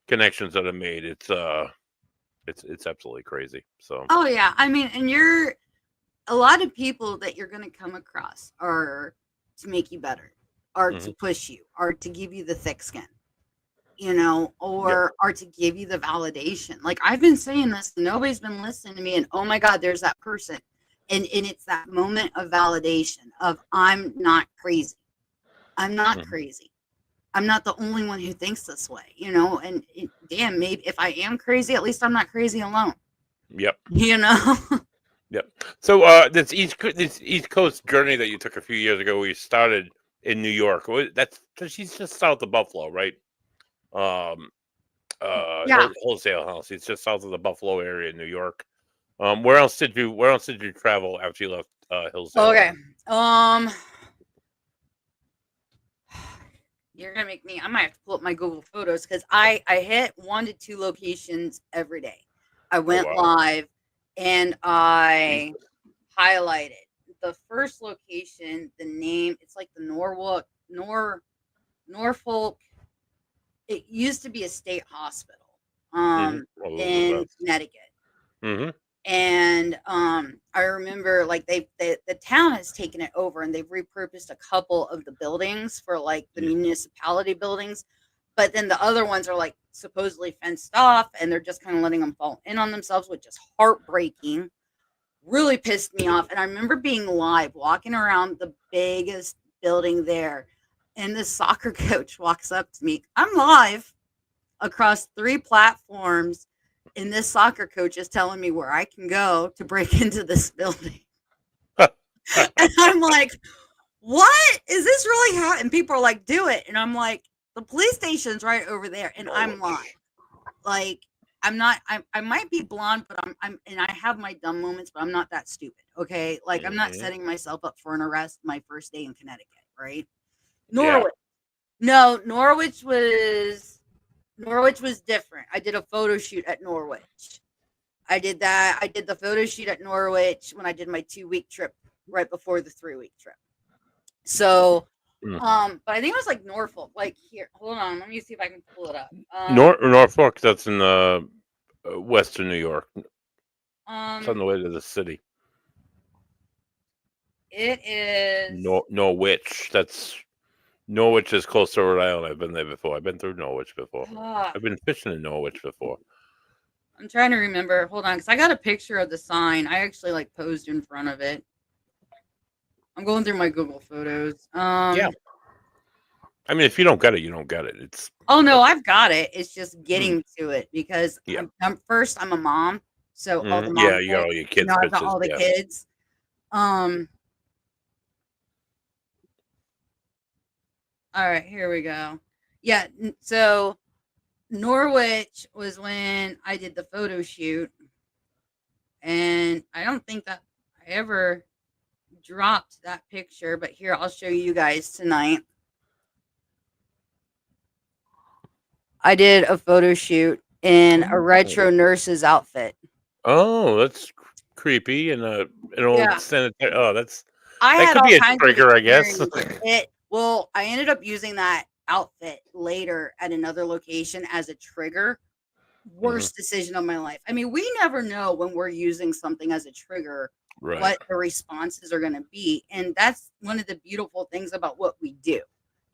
connections that are made. It's absolutely crazy. So. Oh yeah. I mean, and you're a lot of people that you're going to come across are to make you better, or to Mhm. push you, or to give you the thick skin, Yep. or to give you the validation. Like I've been saying this, and nobody's been listening to me, and oh my God, there's that person. And it's that moment of validation of I'm not crazy. I'm not Mhm. crazy. I'm not the only one who thinks this way, and damn, maybe if I am crazy, at least I'm not crazy alone, Yep. you know? Yep. So this East Coast journey that you took a few years ago, where you started in New York. She's just south of Buffalo, right? Um, Yeah. Wholesale House. It's just south of the Buffalo area in New York. Where else did you travel after you left Hillsdale? Okay. Um, you're gonna make me. I might have to pull up my Google Photos because I hit 1 to 2 locations every day. I Oh went wow. live and I Jesus. highlighted the first location. The name, it's like the Norfolk. It used to be a state hospital. Well, those are the in best. Connecticut. Mm-hmm. And I remember like the town has taken it over and they've repurposed a couple of the buildings for like the municipality buildings, but then the other ones are like supposedly fenced off and they're just kind of letting them fall in on themselves, which is heartbreaking. Really pissed me off. And I remember being live walking around the biggest building there, and this soccer coach walks up to me. I'm live across 3 platforms, and this soccer coach is telling me where I can go to break into this building. And I'm like, what is this really happening? And people are like, do it. And I'm like, the police station's right over there. And I'm live. Like, I'm not, I might be blonde, but I'm, and I have my dumb moments, but I'm not that stupid. Okay. Like, I'm not setting myself up for an arrest my first day in Connecticut. Right. Norwich. No, Norwich was different. I did a photo shoot at Norwich. I did that. I did the photo shoot at Norwich when I did my 2-week trip right before the 3-week trip. So, but I think it was like Norfolk. Like here, hold on. Let me see if I can pull it up. Norfolk, that's in western New York. It's on the way to the city. It is Norwich. Norwich is close to Rhode Island. I've been there before. I've been through Norwich before. I've been fishing in Norwich before. I'm trying to remember. Hold on, because I got a picture of the sign. I actually like posed in front of it. I'm going through my Google photos. Yeah. I mean, if you don't get it, you don't get it. It's. Oh no, I've got it. It's just getting to it because I'm a mom, so all the moms. Yeah, you got all your kids. I've got all the kids. All right, here we go. Yeah, so Norwich was when I did the photo shoot, and I don't think that I ever dropped that picture, but here I'll show you guys tonight. I did a photo shoot in a retro nurse's outfit. Oh, that's creepy and an old sanitary. Oh, that could be a trigger, I guess. Well, I ended up using that outfit later at another location as a trigger. Worst decision of my life. I mean, we never know when we're using something as a trigger, what the responses are going to be. And that's one of the beautiful things about what we do.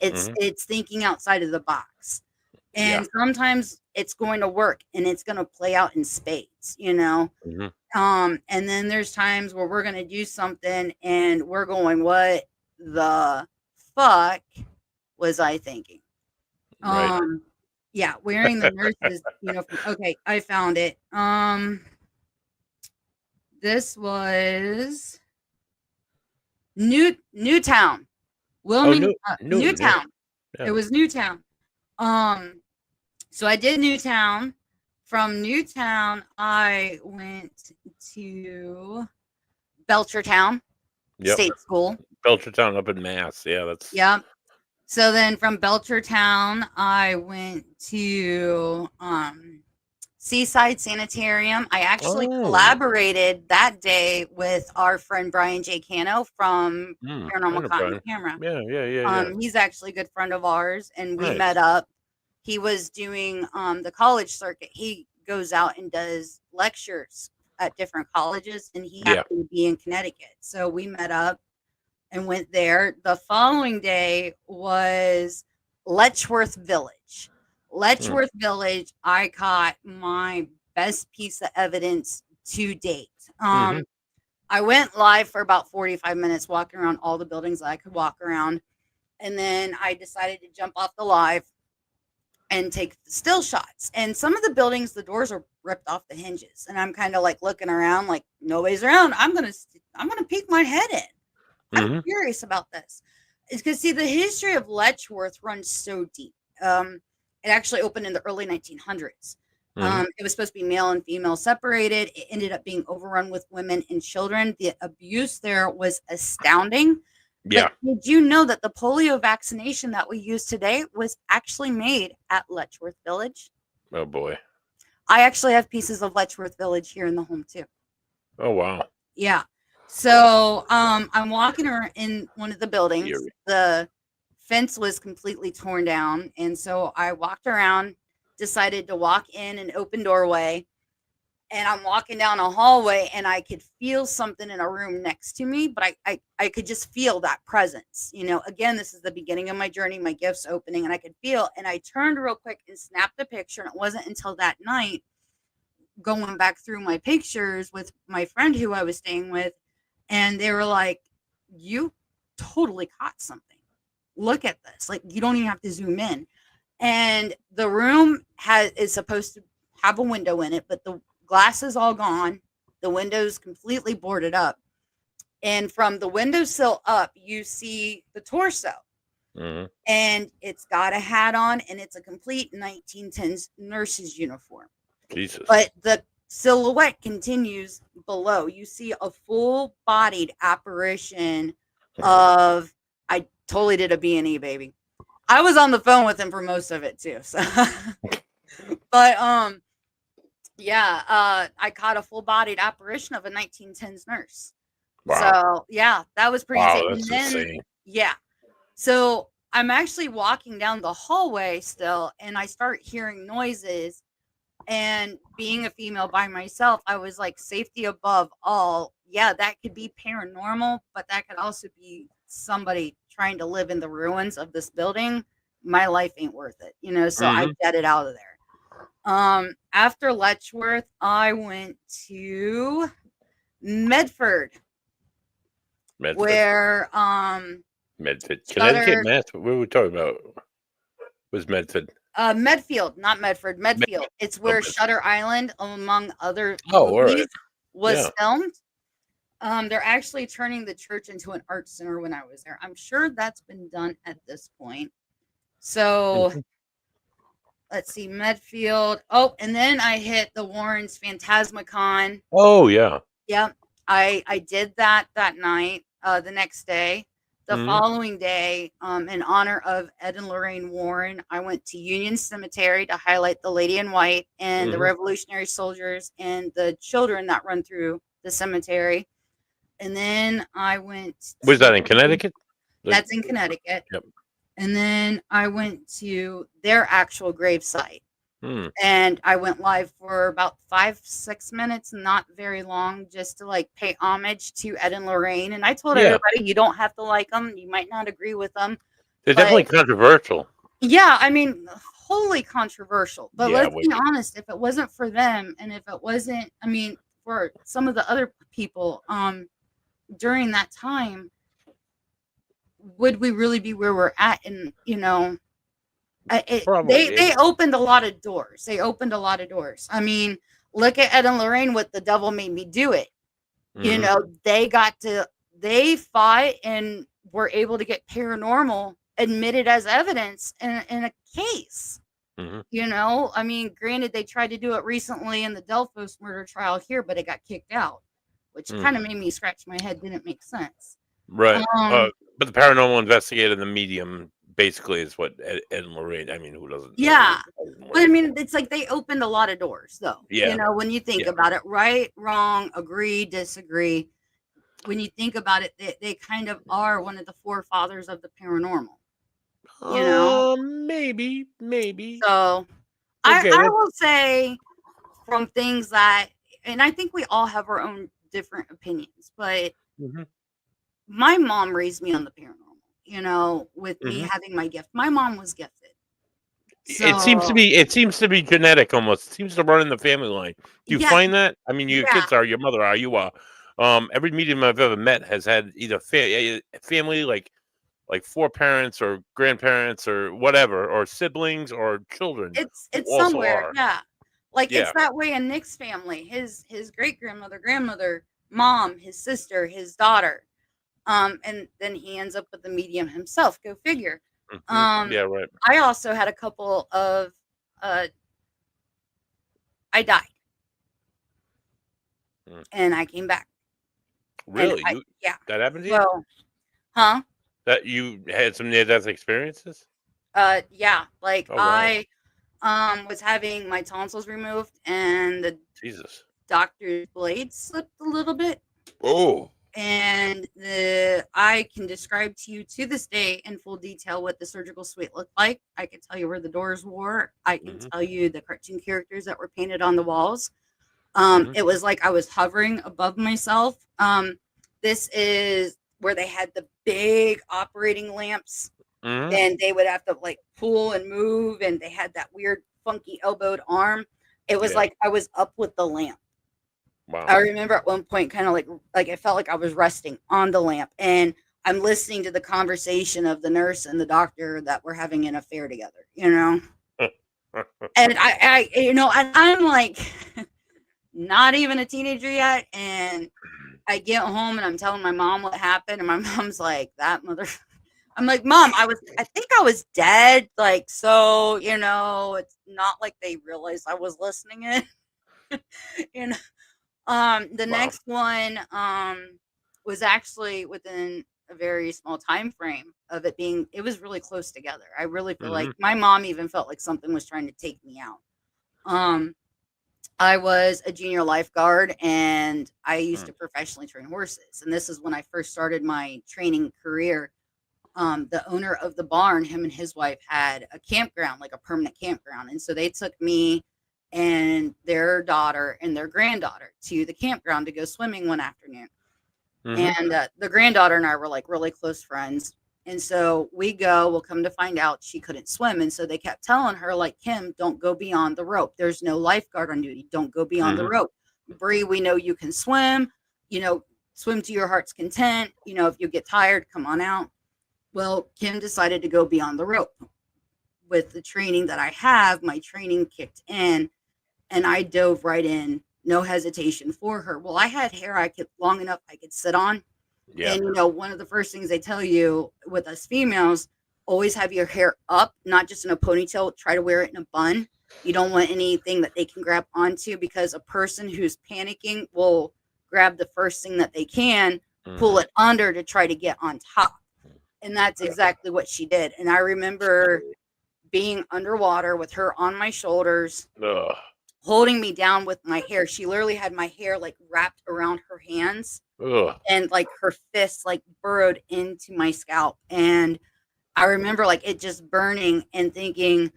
It's thinking outside of the box. And sometimes it's going to work and it's going to play out in spades, you know? And then there's times where we're going to do something and we're going, what the fuck was I thinking? Yeah, wearing the nurses uniform. Okay, I found it. This was Newtown. Newtown. Yeah. It was Newtown. So I did Newtown. From Newtown, I went to Belchertown State School. Belchertown up in Mass. Yeah, that's. Yeah. So then from Belchertown, I went to Seaside Sanitarium. I actually collaborated that day with our friend Brian J. Cano from Paranormal Cotton Camera. Yeah. He's actually a good friend of ours, and we met up. He was doing the college circuit. He goes out and does lectures at different colleges, and he happened to be in Connecticut. So we met up and went there. The following day was Letchworth Village. Letchworth Village, I caught my best piece of evidence to date. I went live for about 45 minutes, walking around all the buildings that I could walk around. And then I decided to jump off the live and take still shots. And some of the buildings, the doors are ripped off the hinges. And I'm kind of like looking around like nobody's around. I'm going to peek my head in. I'm curious about this. It's because, see, the history of Letchworth runs so deep. It actually opened in the early 1900s. It was supposed to be male and female separated. It ended up being overrun with women and children. The abuse there was astounding. Yeah. But did you know that the polio vaccination that we use today was actually made at Letchworth Village? Oh, boy. I actually have pieces of Letchworth Village here in the home, too. Oh, wow. Yeah. So I'm walking around in one of the buildings. The fence was completely torn down. And so I walked around decided to walk in an open doorway, and I'm walking down a hallway, and I could feel something in a room next to me, but I could just feel that presence. Again, this is the beginning of my journey, my gifts opening, and I could feel, and I turned real quick and snapped a picture. And it wasn't until that night, going back through my pictures with my friend who I was staying with, and they were like, you totally caught something. Look at this. Like, you don't even have to zoom in. And the room is supposed to have a window in it, but the glass is all gone. The window's completely boarded up. And from the windowsill up, you see the torso. Mm-hmm. And it's got a hat on, and it's a complete 1910s nurse's uniform. Jesus. But the silhouette continues below. You see a full-bodied apparition of, I totally did a B&E, baby. I was on the phone with him for most of it too. So, but yeah, I caught a full-bodied apparition of a 1910s nurse. Wow. So yeah, that was pretty Wow, insane. that's insane. Yeah. So I'm actually walking down the hallway still, and I start hearing noises. And being a female by myself, I was like, safety above all. Yeah, that could be paranormal, but that could also be somebody trying to live in the ruins of this building. My life ain't worth it, so I jetted out of there. After Letchworth, I went to Medford. Where Medford, Connecticut, Mass. What were we talking about? Was Medford? Medfield, not Medford. Medfield. It's where Shutter Island, among other movies, was filmed. They're actually turning the church into an art center when I was there. I'm sure that's been done at this point. So let's see, Medfield. Oh, and then I hit the Warrens Phantasmacon. Oh, yeah. Yep. I did that night, the next day. The following day, in honor of Ed and Lorraine Warren, I went to Union Cemetery to highlight the Lady in White and the Revolutionary soldiers and the children that run through the cemetery. And then I went... Was that in Connecticut? That's in Connecticut. Yep. And then I went to their actual gravesite. And I went live for about 5-6 minutes, not very long, just to like pay homage to Ed and Lorraine. And I told everybody, you don't have to like them. You might not agree with them. They're definitely controversial. Yeah, I mean, wholly controversial. But let's be honest, if it wasn't for them, and if it wasn't, I mean, for some of the other people during that time, would we really be where we're at? And, they opened a lot of doors. I mean, look at Ed and Lorraine with The Devil Made Me Do It. They fought and were able to get paranormal admitted as evidence in a case. I mean, granted, they tried to do it recently in the Delphos murder trial here, but it got kicked out, which kind of made me scratch my head. Didn't make sense. Right. But the Paranormal Investigator, the medium, basically is what Ed and Lorraine. I mean, who doesn't? Yeah, but I mean, it's like they opened a lot of doors, though. Yeah, when you think about it, right, wrong, agree, disagree. When you think about it, they kind of are one of the forefathers of the paranormal. Maybe. So, okay, I will say from things that, and I think we all have our own different opinions, but my mom raised me on the paranormal, with me having my gift. My mom was gifted. So, it seems to be genetic almost. It seems to run in the family line. Do you find that? I mean, your kids are, your mother are, you are. Every medium I've ever met has had either family, like 4 parents or grandparents or whatever, or siblings or children. It's somewhere, it's that way in Nick's family. His great grandmother, mom, his sister, his daughter. And then he ends up with the medium himself. Go figure. Yeah, right. I also had a couple of I died. And I came back. Really? That happened to you? Well, huh? That you had some near-death experiences? Yeah. Like, wow. I was having my tonsils removed, and the doctor's blade slipped a little bit. Oh. And I can describe to you to this day in full detail what the surgical suite looked like. I can tell you where the doors were. I can Mm-hmm. tell you the cartoon characters that were painted on the walls. Mm-hmm. It was like I was hovering above myself. This is where they had the big operating lamps, Mm-hmm. and they would have to like pull and move, and they had that weird, funky elbowed arm. It was Yeah. like I was up with the lamp. Wow. I remember at one point, kind of like it felt like I was resting on the lamp, and I'm listening to the conversation of the nurse and the doctor that were having an affair together. And and I'm like not even a teenager yet, and I get home and I'm telling my mom what happened, and my mom's like, "That mother." I'm like, "Mom, I think I was dead." Like, so it's not like they realized I was listening in. you know, the Wow. next one was actually within a very small time frame of it being. It was really close together. I really feel Mm-hmm. like my mom even felt like something was trying to take me out. Um, I was a junior lifeguard and I used to professionally train horses. And this is when I first started my training career. The owner of the barn, him and his wife had a campground, like a permanent campground. And so they took me and their daughter and their granddaughter to the campground to go swimming one afternoon. Mm-hmm. And the granddaughter and I were like really close friends. And so we'll come to find out she couldn't swim. And so they kept telling her, like, Kim, don't go beyond the rope. There's no lifeguard on duty. Don't go beyond the Mm-hmm. rope. Brie, we know you can swim, you know, swim to your heart's content. If you get tired, come on out. Well, Kim decided to go beyond the rope. With the training that I have, my training kicked in and I dove right in, no hesitation for her. Well, I had hair I could long enough I could sit on. Yeah. And one of the first things they tell you with us females, always have your hair up, not just in a ponytail. Try to wear it in a bun. You don't want anything that they can grab onto because a person who's panicking will grab the first thing that they can, pull Mm-hmm. it under to try to get on top. And that's exactly what she did. And I remember being underwater with her on my shoulders, Ugh. holding me down with my hair. She literally had my hair like wrapped around her hands Ugh. and like her fists like burrowed into my scalp. And I remember like it just burning and thinking,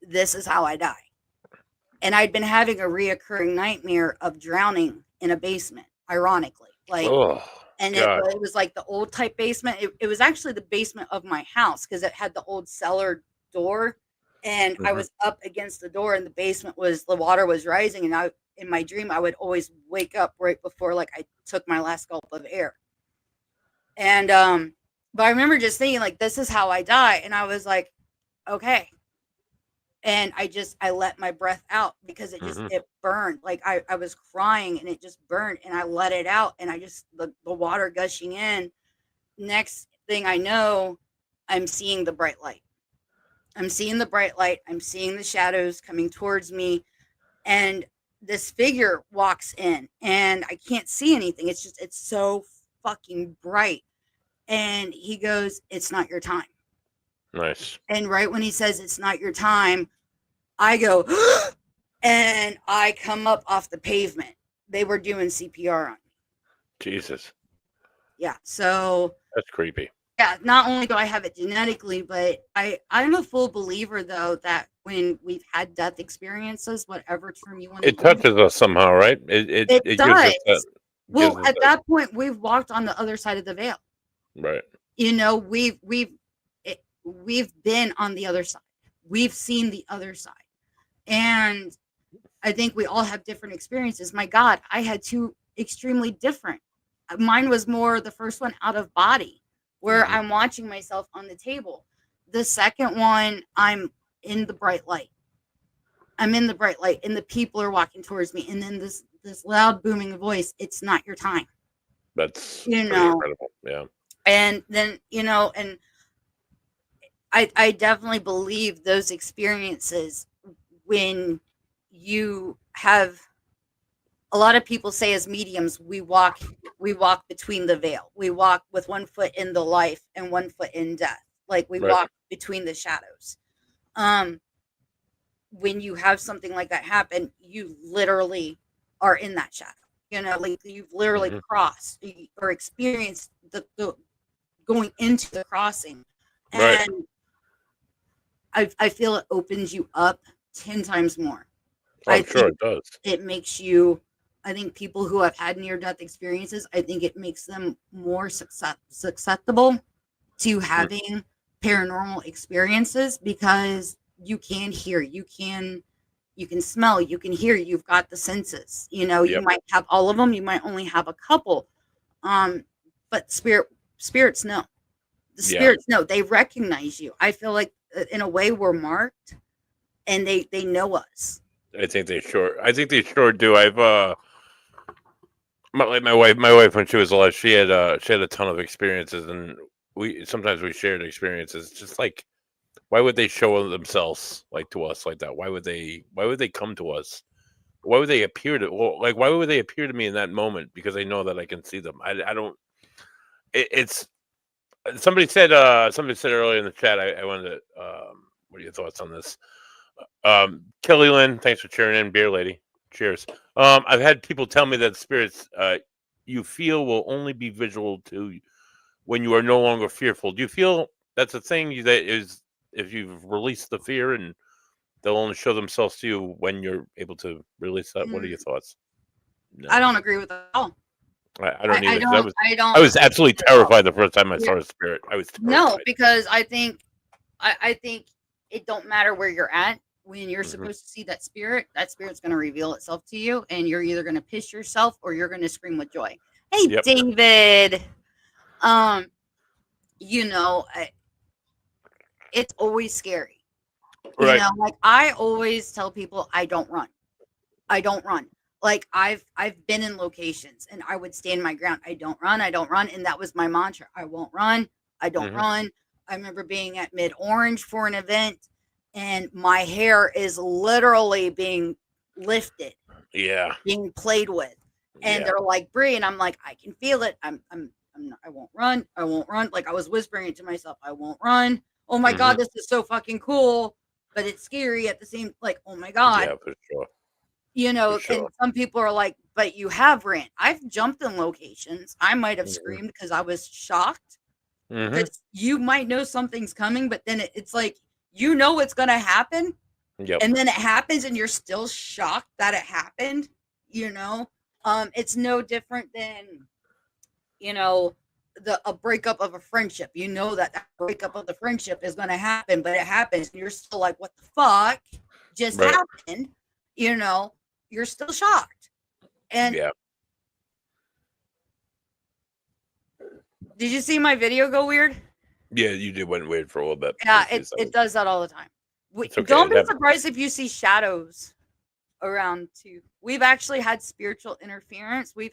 this is how I die. And I'd been having a reoccurring nightmare of drowning in a basement, ironically. Like, Oh and it, God. it was like the old type basement. It was actually the basement of my house because it had the old cellar door. And I Mm-hmm. was up against the door, and the water was rising. And in my dream, I would always wake up right before like I took my last gulp of air. And but I remember just thinking like this is how I die. And I was like, okay. And I let my breath out because Mm-hmm. it burned. Like I was crying and it just burned and I let it out and the water gushing in. Next thing I know, I'm seeing the bright light. I'm seeing the bright light. I'm seeing the shadows coming towards me. And this figure walks in and I can't see anything. It's so fucking bright. And he goes, "It's not your time." Nice. And right when he says it's not your time, I go and I come up off the pavement. They were doing CPR on me. Jesus. Yeah. So That's creepy. yeah, not only do I have it genetically, but I'm a full believer though that when we've had death experiences, whatever term you want to It use, touches us somehow, right? it It gives us that does. gives Well, us at that that point, we've walked on the other side of the veil. right. We've been on the other side. We've seen the other side, and I think we all have different experiences. My God, I had two extremely different. Mine was more the first one out of body, where Mm-hmm. I'm watching myself on the table. The second one, I'm in the bright light. I'm in the bright light, and the people are walking towards me, and then this loud booming voice. It's not your time, That's you pretty know. incredible. Yeah. And then and I definitely believe those experiences when you have a lot of people say as mediums we walk between the veil. We walk with one foot in the life and one foot in death. Like we Right. walk between the shadows. Um when you have something like that happen, you literally are in that shadow. Like you've literally Mm-hmm. crossed or experienced the going into the crossing. Right. And I feel it opens you up 10 times more. Oh, I I'm sure think it does. it makes you, I think people who have had near death experiences, I think it makes them more susceptible to having paranormal experiences because you can hear, you can smell, you can hear, you've got the senses. You Yep. might have all of them, you might only have a couple. But spirits know. The Yeah. spirits know. They recognize you. I feel like in a way we're marked and they know us. I think they sure do. I've my wife when she was alive, she had a ton of experiences, and we shared experiences. Just like, why would they show themselves like to us like that? Why would they come to us? Why would they appear to why would they appear to me in that moment? Because they know that I can see them. I don't. It's somebody said earlier in the chat. I wanted to. What are your thoughts on this? Kelly Lynn, thanks for cheering in, beer lady. Cheers. I've had people tell me that spirits you feel will only be visual to when you are no longer fearful. Do you feel that's a thing that is if you've released the fear and they'll only show themselves to you when you're able to release that? What are your thoughts? No, I don't agree with that at all. I don't either. I don't I was agree absolutely with that at all. terrified the first time I saw a spirit. I was terrified. No, because I think it don't matter where you're at when you're supposed to see that spirit's going to reveal itself to you, and you're either going to piss yourself or you're going to scream with joy. Hey, Yep. David. It's always scary. Right. Like I always tell people, I don't run. Like I've been in locations and I would stand my ground. I don't run, and that was my mantra. I won't run. I don't run. I remember being at Mid Orange for an event, and my hair is literally being lifted, being played with, and they're like, Brie, and I'm like, I can feel it. I'm not, I won't run. Like I was whispering it to myself, I won't run. Oh my God, this is so fucking cool, but it's scary at the same. Like, oh my God, Yeah, for sure. And some people are like, but you have ran. I've jumped in locations. I might have screamed because I was shocked. Because you might know something's coming, but then it's like, it's going to happen. Yep. And then it happens and you're still shocked that it happened. It's no different than, a breakup of a friendship. That breakup of the friendship is going to happen, but it happens. And you're still like, what the fuck just happened? You're still shocked. And did you see my video go weird? Yeah, you did went weird for a little bit. Yeah, it does that all the time. Okay. Don't be surprised if you see shadows around too. We've actually had spiritual interference. We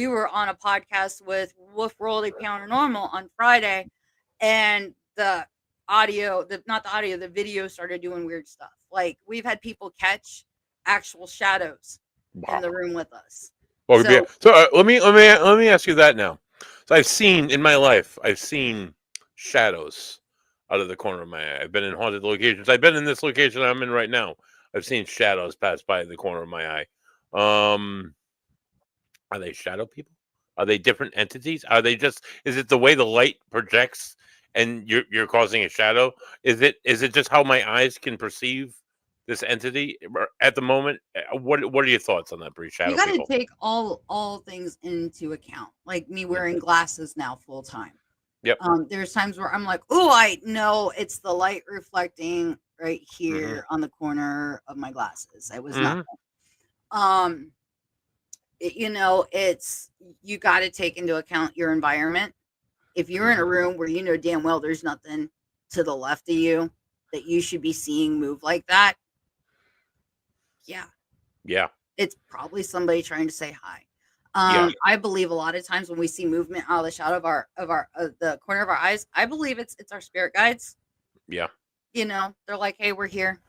were on a podcast with Olde World Paranormal on Friday, and the video started doing weird stuff. Like we've had people catch actual shadows in the room with us. Well, so let me ask you that now. So I've seen shadows out of the corner of my eye. I've been in haunted locations. I've been in this location I'm in right now. I've seen shadows pass by the corner of my eye. Are they shadow people? Are they different entities? Are they just? Is it the way the light projects and you're causing a shadow? Is it just how my eyes can perceive this entity at the moment? What are your thoughts on that, Brie? Shadow you got people. to take all things into account. Like me wearing glasses now full time. Yep. There's times where I'm like, oh, I know it's the light reflecting right here on the corner of my glasses. It was nothing. It's you got to take into account your environment. If you're in a room where you know damn well there's nothing to the left of you that you should be seeing move like that, yeah, it's probably somebody trying to say hi. I believe a lot of times when we see movement out of the shadow of the corner of our eyes, I believe it's our spirit guides. Yeah. They're like, hey, we're here.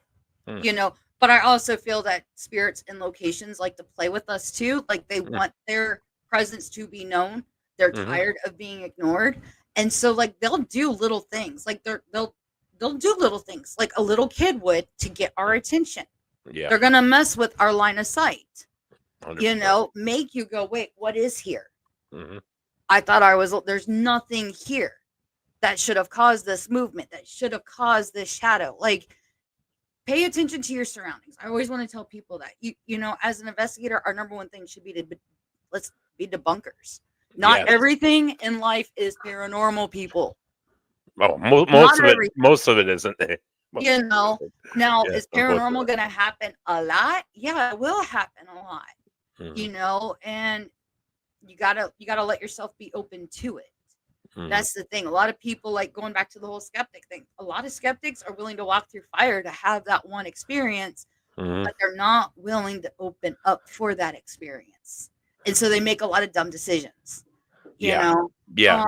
But I also feel that spirits in locations like to play with us too. Like they want their presence to be known. They're tired of being ignored. And so like they'll do little things. Like they'll do little things like a little kid would to get our attention. Yeah. They're gonna mess with our line of sight. 100%. make you go, wait, what is here? Hmm. I thought there's nothing here that should have caused this movement, that should have caused this shadow. Like, pay attention to your surroundings. I always want to tell people that, as an investigator, our number one thing should be let's be debunkers. Not Yes. everything in life is paranormal, people. Oh, Not everything. most of it isn't. Now, Yeah, is unfortunately. paranormal going to happen a lot? Yeah, it will happen a lot. Mhm. And you gotta let yourself be open to it. Mhm. That's the thing. A lot of people, like, going back to the whole skeptic thing, a lot of skeptics are willing to walk through fire to have that one experience, Mhm. but they're not willing to open up for that experience. And so they make a lot of dumb decisions. Yeah. Yeah, Um,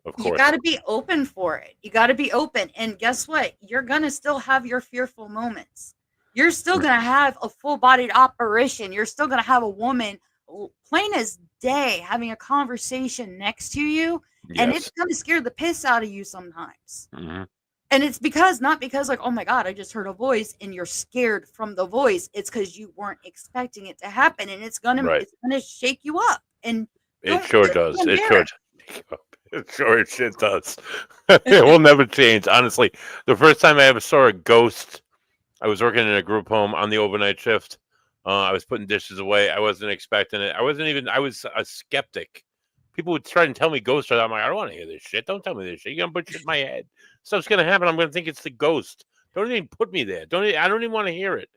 of you course. got to be open for it. You got to be open. And guess what? You're going to still have your fearful moments. You're still going to have a full-bodied apparition. You're still going to have a woman plain as day having a conversation next to you, and it's Yes. going to scare the piss out of you sometimes. Mhm. And it's not because, like, oh my God, I just heard a voice and you're scared from the voice. It's because you weren't expecting it to happen, and it's Right. gonna shake you up. And It sure just does. don't It dare sure it sure as shit does. It will never change, honestly. The first time I ever saw a ghost, I was working in a group home on the overnight shift. I was putting dishes away. I wasn't expecting it. I was a skeptic. People would try and tell me ghosts. I'm like, I don't want to hear this shit. Don't tell me this shit. You're going to put shit in my head. Stuff's going to happen. I'm going to think it's the ghost. Don't even put me there. I don't even want to hear it.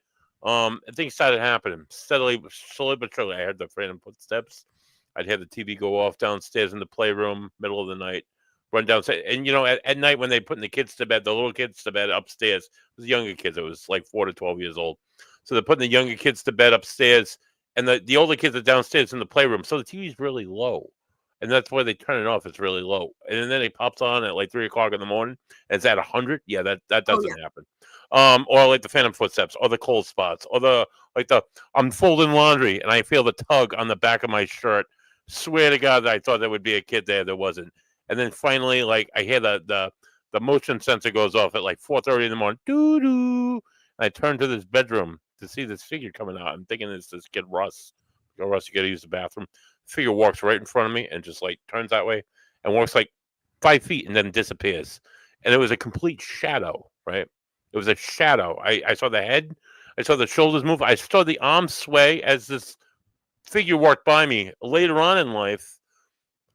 And things started happening steadily, slowly but surely. I heard the random footsteps. I'd have the TV go off downstairs in the playroom, middle of the night, run downstairs. And, at night when they putting the kids to bed, the little kids to bed upstairs, it was younger kids. It was like 4 to 12 years old. So they're putting the younger kids to bed upstairs, and the older kids are downstairs in the playroom. So the TV's really low. And that's why they turn it off. It's really low. And then it pops on at like 3 o'clock in the morning. And it's at 100. Yeah, that Oh yeah. doesn't happen. Or like the phantom footsteps, or the cold spots, or I'm folding laundry and I feel the tug on the back of my shirt. Swear to God, I thought there would be a kid there. There wasn't. And then finally, like, I hear the motion sensor goes off at like 4:30 in the morning. Doo doo. I turn to this bedroom to see this figure coming out. I'm thinking it's this kid Russ. Go Russ, you gotta use the bathroom. Figure walks right in front of me and just like turns that way and walks like 5 feet and then disappears. And it was a complete shadow, right? It was a shadow. I saw the head, I saw the shoulders move, I saw the arms sway as this figure walked by me. Later on in life,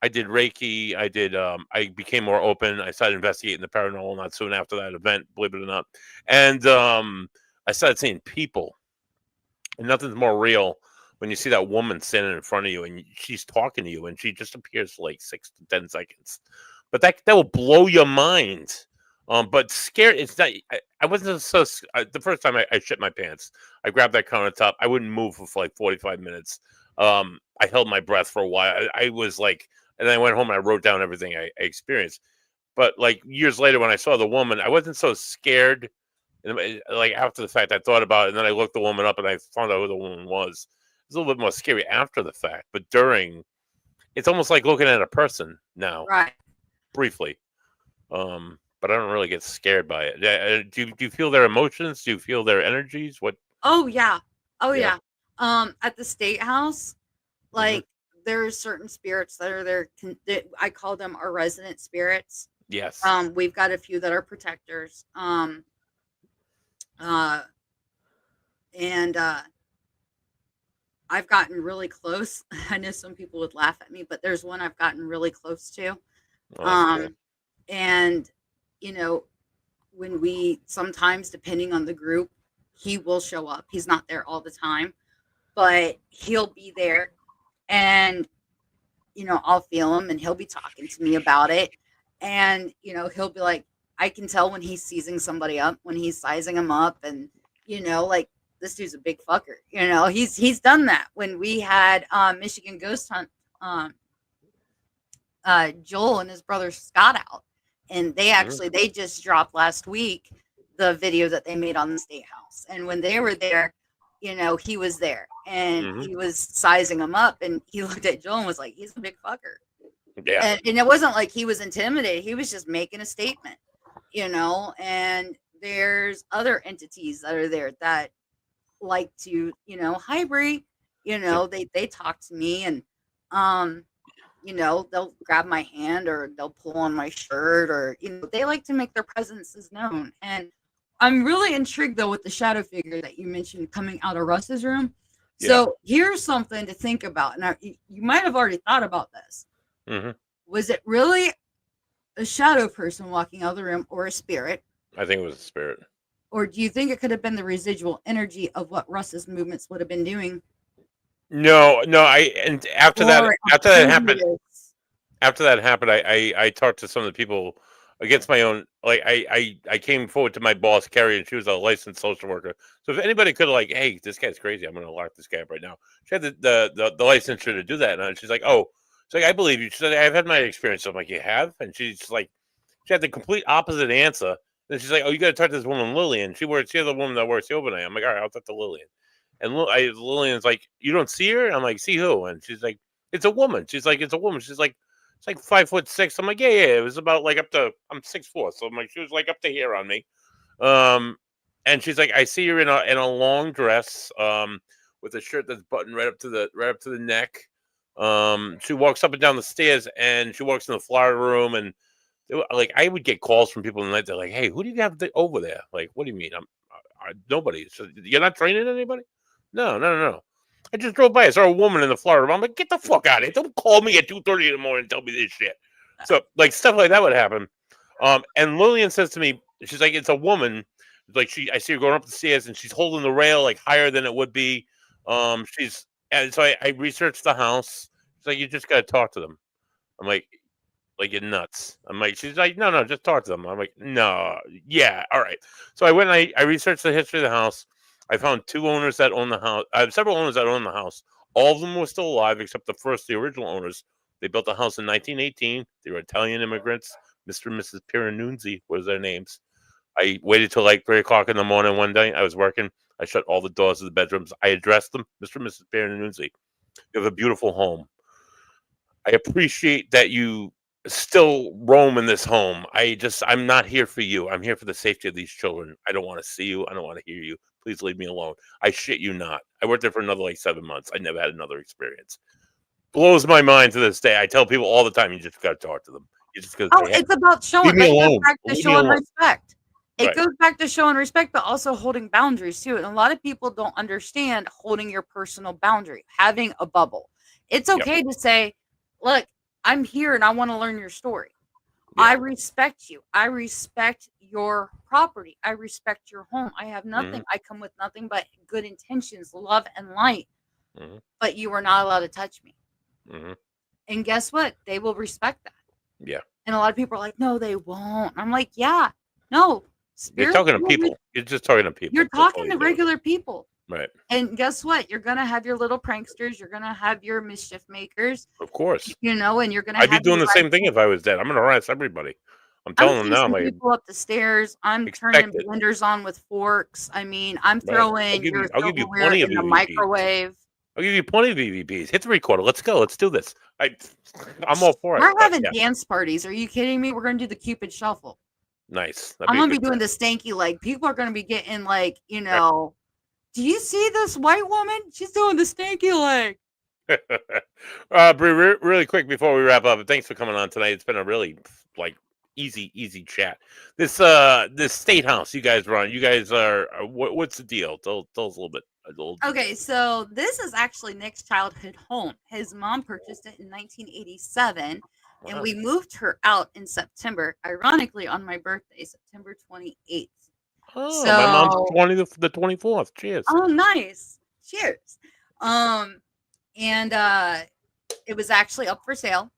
I did Reiki. I became more open. I started investigating the paranormal not soon after that event, believe it or not. And I started seeing people. And nothing's more real when you see that woman standing in front of you and she's talking to you and she just appears for like 6 to 10 seconds. But that will blow your mind. But scared, it's not. I wasn't the first time I shit my pants. I grabbed that countertop. I wouldn't move for like 45 minutes. I held my breath for a while. I was like, and then I went home and I wrote down everything I experienced. But like years later, when I saw the woman, I wasn't so scared. And like after the fact, I thought about it, and then I looked the woman up, and I found out who the woman was. It's a little bit more scary after the fact, but during, it's almost like looking at a person now, Right. briefly. But I don't really get scared by it. Do you feel their emotions? Do you feel their energies? What? Oh yeah. Oh Yeah. yeah. At the state house, Hmm. like, there's certain spirits that are there. I call them our resident spirits. Yes. We've got a few that are protectors. Uh, and I've gotten really close. I know some people would laugh at me, but there's one I've gotten really close to. Oh, that's cool. And you know, when we sometimes, depending on the group, he will show up. He's not there all the time, but he'll be there, and I'll feel him, and he'll be talking to me about it, and he'll be like, I can tell when he's seizing somebody up, when he's sizing them up, and like, this dude's a big fucker. He's done that when we had Michigan Ghost Hunt, Joel and his brother Scott out, and they just dropped last week the video that they made on the state house, and when they were there, he was there, and Hmm. he was sizing them up, and he looked at Joel and was like, he's a big fucker. Yeah. And it wasn't like he was intimidated, he was just making a statement. And there's other entities that are there that like to, hi Brie, You know, they talk to me and um you know, they'll grab my hand or they'll pull on my shirt or, you know, they like to make their presences known. And I'm really intrigued though with the shadow figure that you mentioned coming out of Russ's room. Yeah. So here's something to think about. Now, you might have already thought about this. Mm-hmm. Was it really a shadow person walking out of the room or a spirit? I think it was a spirit. Or do you think it could have been the residual energy of what Russ's movements would have been doing? No, and after that, Or after that happened, previous- I talked to some of the people against my own. Like I came forward to my boss Carrie, and she was a licensed social worker. So if anybody could have like, hey, this guy's crazy, I'm going to lock this guy up right now. She had the licensure to do that, and she's like, oh, she's like, I believe you. She said, I've had my experience. I'm like, you have, and she's like, she had the complete opposite answer. And she's like, oh, you got to talk to this woman Lillian. She's the woman that works the overnight. I'm like, all right, I'll talk to Lillian. And Lillian's like, you don't see her? I'm like, see who? And she's like, it's a woman. She's like, it's a woman. She's like, it's like 5'6". I'm like, yeah. It was about like up to, I'm 6'4". So I'm like, she was like up to here on me. And she's like, I see her in a long dress, with a shirt that's buttoned right up to the neck. She walks up and down the stairs, and she walks in the flower room, and like I would get calls from people in the night. They're like, hey, who do you have over there? Like, what do you mean? Nobody. So you're not training anybody? No. I just drove by. I saw a woman in the flower room. I'm like, get the fuck out of here! Don't call me at 2:30 in the morning and tell me this shit. So like stuff like that would happen. And Lillian says to me, she's like, it's a woman. Like I see her going up the stairs, and she's holding the rail like higher than it would be. And so I researched the house. She's like, you just got to talk to them. I'm like you're nuts. I'm like, she's like, no, just talk to them. I'm like, no, yeah, all right. So I went and I researched the history of the house. I found two owners that own the house. I have several owners that own the house. All of them were still alive except the original owners. They built the house in 1918. They were Italian immigrants. Mr. and Mrs. Piranunzi was their names. I waited till like 3 o'clock in the morning one day. I was working. I shut all the doors of the bedrooms. I addressed them, Mr. and Mrs. Piranunzi. You have a beautiful home. I appreciate that you still roam in this home. I'm not here for you. I'm here for the safety of these children. I don't want to see you. I don't want to hear you. Please leave me alone. I shit you not. I worked there for another like 7 months. I never had another experience. Blows my mind to this day. I tell people all the time, you just got to talk to them. It's about showing. Leave me alone. Back to showing respect. It Right. goes back to showing respect, but also holding boundaries too. And a lot of people don't understand holding your personal boundary, having a bubble. It's okay to say, look, I'm here and I want to learn your story. Yeah. I respect you. I respect your property. I respect your home. I have nothing. I come with nothing but good intentions, love, and light. But you are not allowed to touch me. And guess what? They will respect that. Yeah. And a lot of people are like, no, they won't. I'm like, yeah, no. You're talking to people. You're just talking to people. You're talking to regular people. Right. And guess what? You're going to have your little pranksters. You're going to have your mischief makers. Of course. You know, and you're going to I'd be doing the same thing if I was dead. I'm going to harass everybody. I'm telling them now. Like, people up the stairs. I'm turning blenders on with forks. I mean, I'm throwing I'll give you plenty of in the microwave. I'll give you plenty of EVPs. Hit the recorder. Let's go. Let's do this. I'm all for it. We're having dance parties. Are you kidding me? We're going to do the Cupid Shuffle. Nice. I'm going to be doing the stanky leg. People are going to be getting like, you know, do you see this white woman? She's doing the stanky leg. Brie, really quick before we wrap up, thanks for coming on tonight. It's been a really like easy chat. This state house you guys run. You guys are what's the deal? Tell us a little bit. Okay, so this is actually Nick's childhood home. His mom purchased it in 1987, and we moved her out in September. Ironically, on my birthday, September 28th. Oh, so, my mom's the 24th. Cheers. Oh, nice. Cheers. And it was actually up for sale.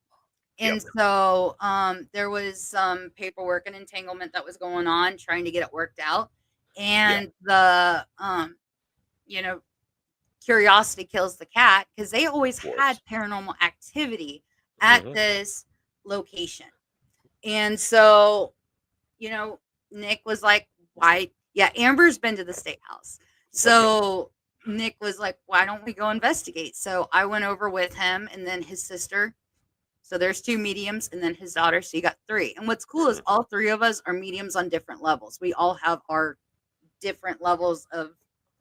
And so there was some paperwork and entanglement that was going on, trying to get it worked out. And the you know, curiosity kills the cat, because they always had paranormal activity at this location. And so, you know, Nick was like, why? Yeah, Amber's been to the state house. So Nick was like, why don't we go investigate? So I went over with him and then his sister. So there's 2 mediums and then his daughter. So you got 3. And what's cool is all 3 of us are mediums on different levels. We all have our different levels of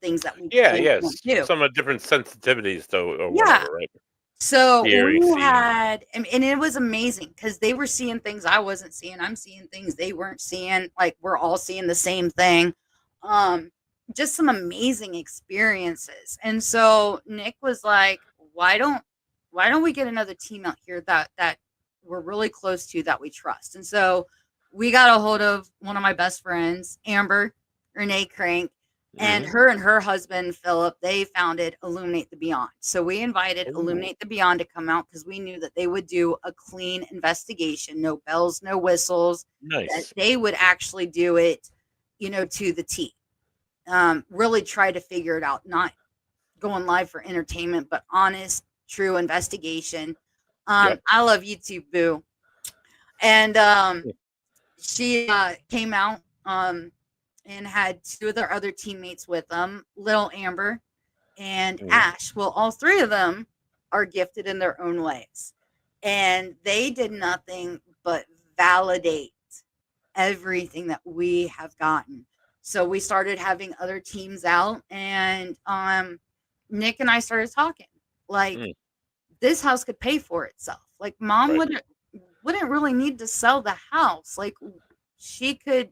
things that we Yeah, can't yes. do. Some of different sensitivities, though, or Yeah. whatever, right? So Hearing, we seeing. had, and it was amazing because they were seeing things I wasn't seeing. I'm seeing things they weren't seeing. Like we're all seeing the same thing. Um, just some amazing experiences. And so Nick was like, why don't we get another team out here that we're really close to, that we trust? And so we got a hold of one of my best friends, Amber Renee Crank, and her husband Philip. They founded Illuminate the Beyond. So we invited Ooh. Illuminate the Beyond to come out because we knew that they would do a clean investigation, no bells, no whistles. That Nice. they would actually do it, to the T. Really try to figure it out, not going live for entertainment, but honest, true investigation. Yep. I love you too, Boo. And she came out and had two of their other teammates with them, Little Amber and Ash. Well, all three of them are gifted in their own ways. And they did nothing but validate everything that we have gotten. So we started having other teams out, and Nick and I started talking. Like, this house could pay for itself. Like, Mom wouldn't really need to sell the house. Like, she could,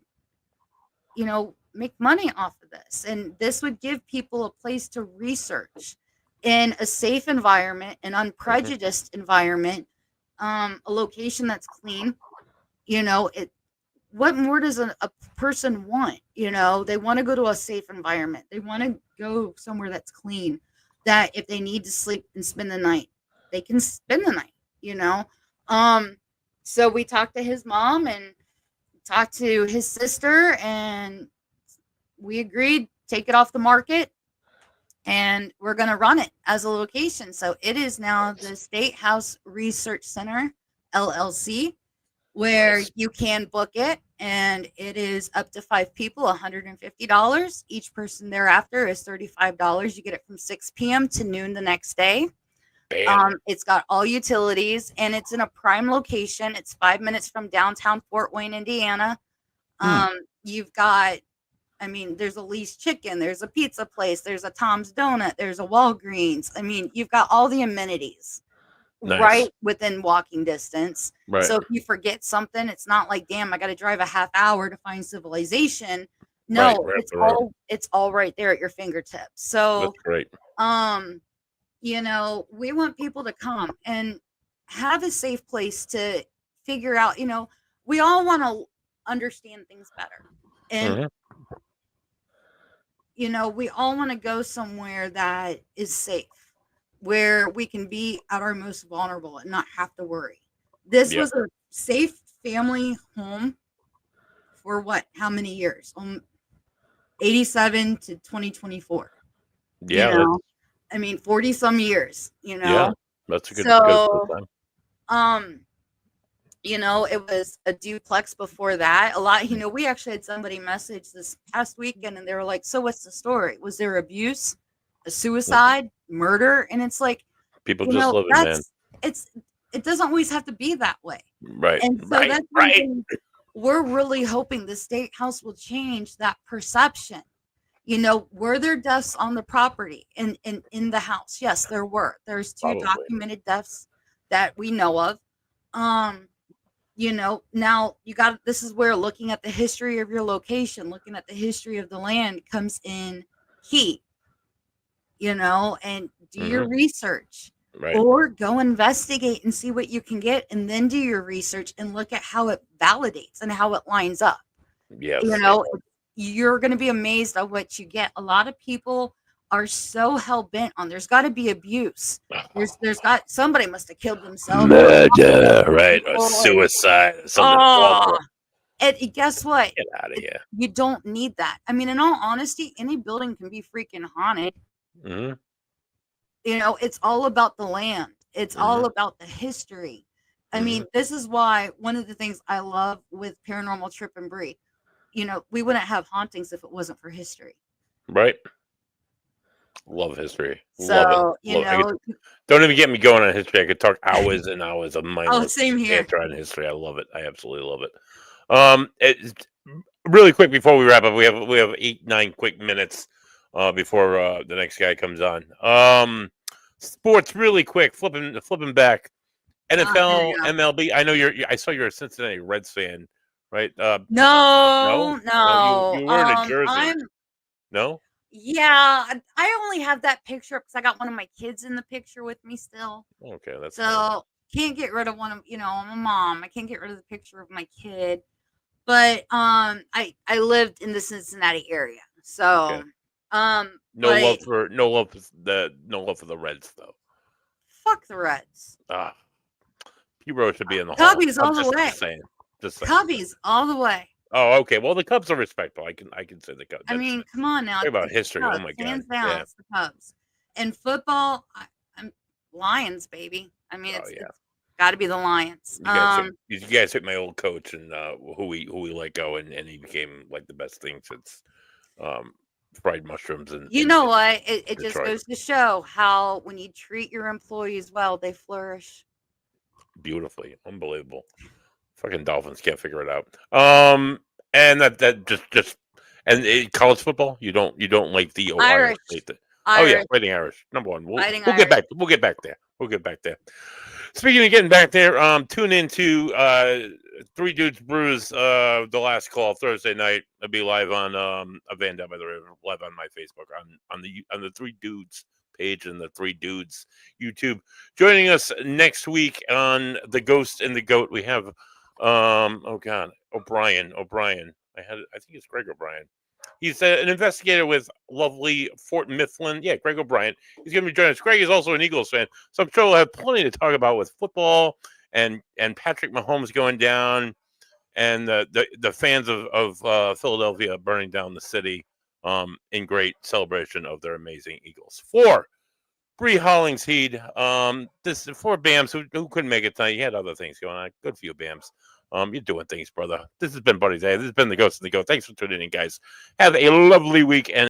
make money off of this, and this would give people a place to research in a safe environment, an unprejudiced environment, a location that's clean. What more does a person want? They want to go to a safe environment. They want to go somewhere that's clean, that if they need to sleep and spend the night, they can spend the night. So we talked to his mom and talked to his sister, and we agreed, take it off the market, and we're going to run it as a location. So it is now the State House Research Center, LLC, where you can book it, and it is up to 5 people, $150. Each person thereafter is $35. You get it from 6 p.m. to noon the next day. It's got all utilities, and it's in a prime location. It's 5 minutes from downtown Fort Wayne, Indiana. You've got, there's a Lee's Chicken, there's a pizza place, there's a Tom's Donut, there's a Walgreens. You've got all the amenities right within walking distance. Right. So if you forget something, it's not like, damn, I got to drive a half hour to find civilization. No, it's all right there at your fingertips. So that's great. We want people to come and have a safe place to figure out, we all want to understand things better. And we all want to go somewhere that is safe, where we can be at our most vulnerable and not have to worry. This was a safe family home for how many years? 87 to 2024. Yeah. 40 some years, Yeah, that's a good time. It was a duplex before that. A lot, we actually had somebody message this past weekend, and they were like, so what's the story? Was there abuse, a suicide, murder? And it's like, people just love it, man. It doesn't always have to be that way. Right. And so that's something we're really hoping the State House will change that perception. Were there deaths on the property in the house? Yes, there were. There's 2 documented deaths that we know of. Now this is where looking at the history of your location, looking at the history of the land comes in key, and do your research, or go investigate and see what you can get, and then do your research and look at how it validates and how it lines up. Yes. You're going to be amazed at what you get. A lot of people are so hell bent on there's got to be abuse. There's got, somebody must have killed themselves. Murder, right? Or suicide. Something awful. And guess what? Get out of here. You don't need that. In all honesty, any building can be freaking haunted. It's all about the land. It's all about the history. This is why one of the things I love with Paranormal Trippin Brie, we wouldn't have hauntings if it wasn't for history. Right. Love history. So, don't even get me going on history. I could talk hours and hours of mindless same here. on history. I love it. I absolutely love it. Really quick before we wrap up, we have 8-9 quick minutes. before the next guy comes on. Sports really quick. Flipping back. Here NFL, we go. MLB. I know I saw you're a Cincinnati Reds fan, right? No, No. no. You were in a jersey. I'm No. Yeah, I only have that picture because I got one of my kids in the picture with me still. Okay, that's fine. So can't get rid of one of I'm a mom. I can't get rid of the picture of my kid. But I lived in the Cincinnati area. So Okay. No love but for no love for the Reds though. fuck the Reds. Ah, P-Rose should be in the hall. Cubbies all the way. Just saying. Just saying. Cubbies all the way. Oh, okay. Well, the Cubs are respectable. I can say the Cubs. I mean, come on now. Talk about It's the history. Oh Cubs, my god. hands down, Yeah. it's the Cubs. And football, I'm Lions, baby. I mean, Oh, it's yeah. got to be the Lions. You guys hit my old coach and who we let go, and he became like the best thing since fried mushrooms and you know what? It just Detroit. goes to show how when you treat your employees well, they flourish. Beautifully, unbelievable. Fucking Dolphins can't figure it out. And that just and college football, you don't like the Ohio Irish. State. Irish. Oh yeah, Fighting Irish, number one. We'll Fighting get back. We'll get back there. We'll get back there. Speaking of getting back there, tune into Three Dudes Brews, the last call Thursday night. I'll be live on a Van Down by the River, live on my Facebook on the Three Dudes page and the Three Dudes YouTube. Joining us next week on The Ghost and the Goat, we have O'Brien. I think it's Greg O'Brien. He's an investigator with lovely Fort Mifflin. Yeah, Greg O'Brien. He's going to be joining us. Greg is also an Eagles fan, so I'm sure we'll have plenty to talk about with football and Patrick Mahomes going down and the fans of Philadelphia burning down the city in great celebration of their amazing Eagles. For Brie Hollingshead, this for Bams who couldn't make it tonight. You had other things going on. Good for you, Bams. You're doing things, brother. This has been Buddy Day. This has been the Ghost and the Goat. Thanks for tuning in, guys. Have a lovely week and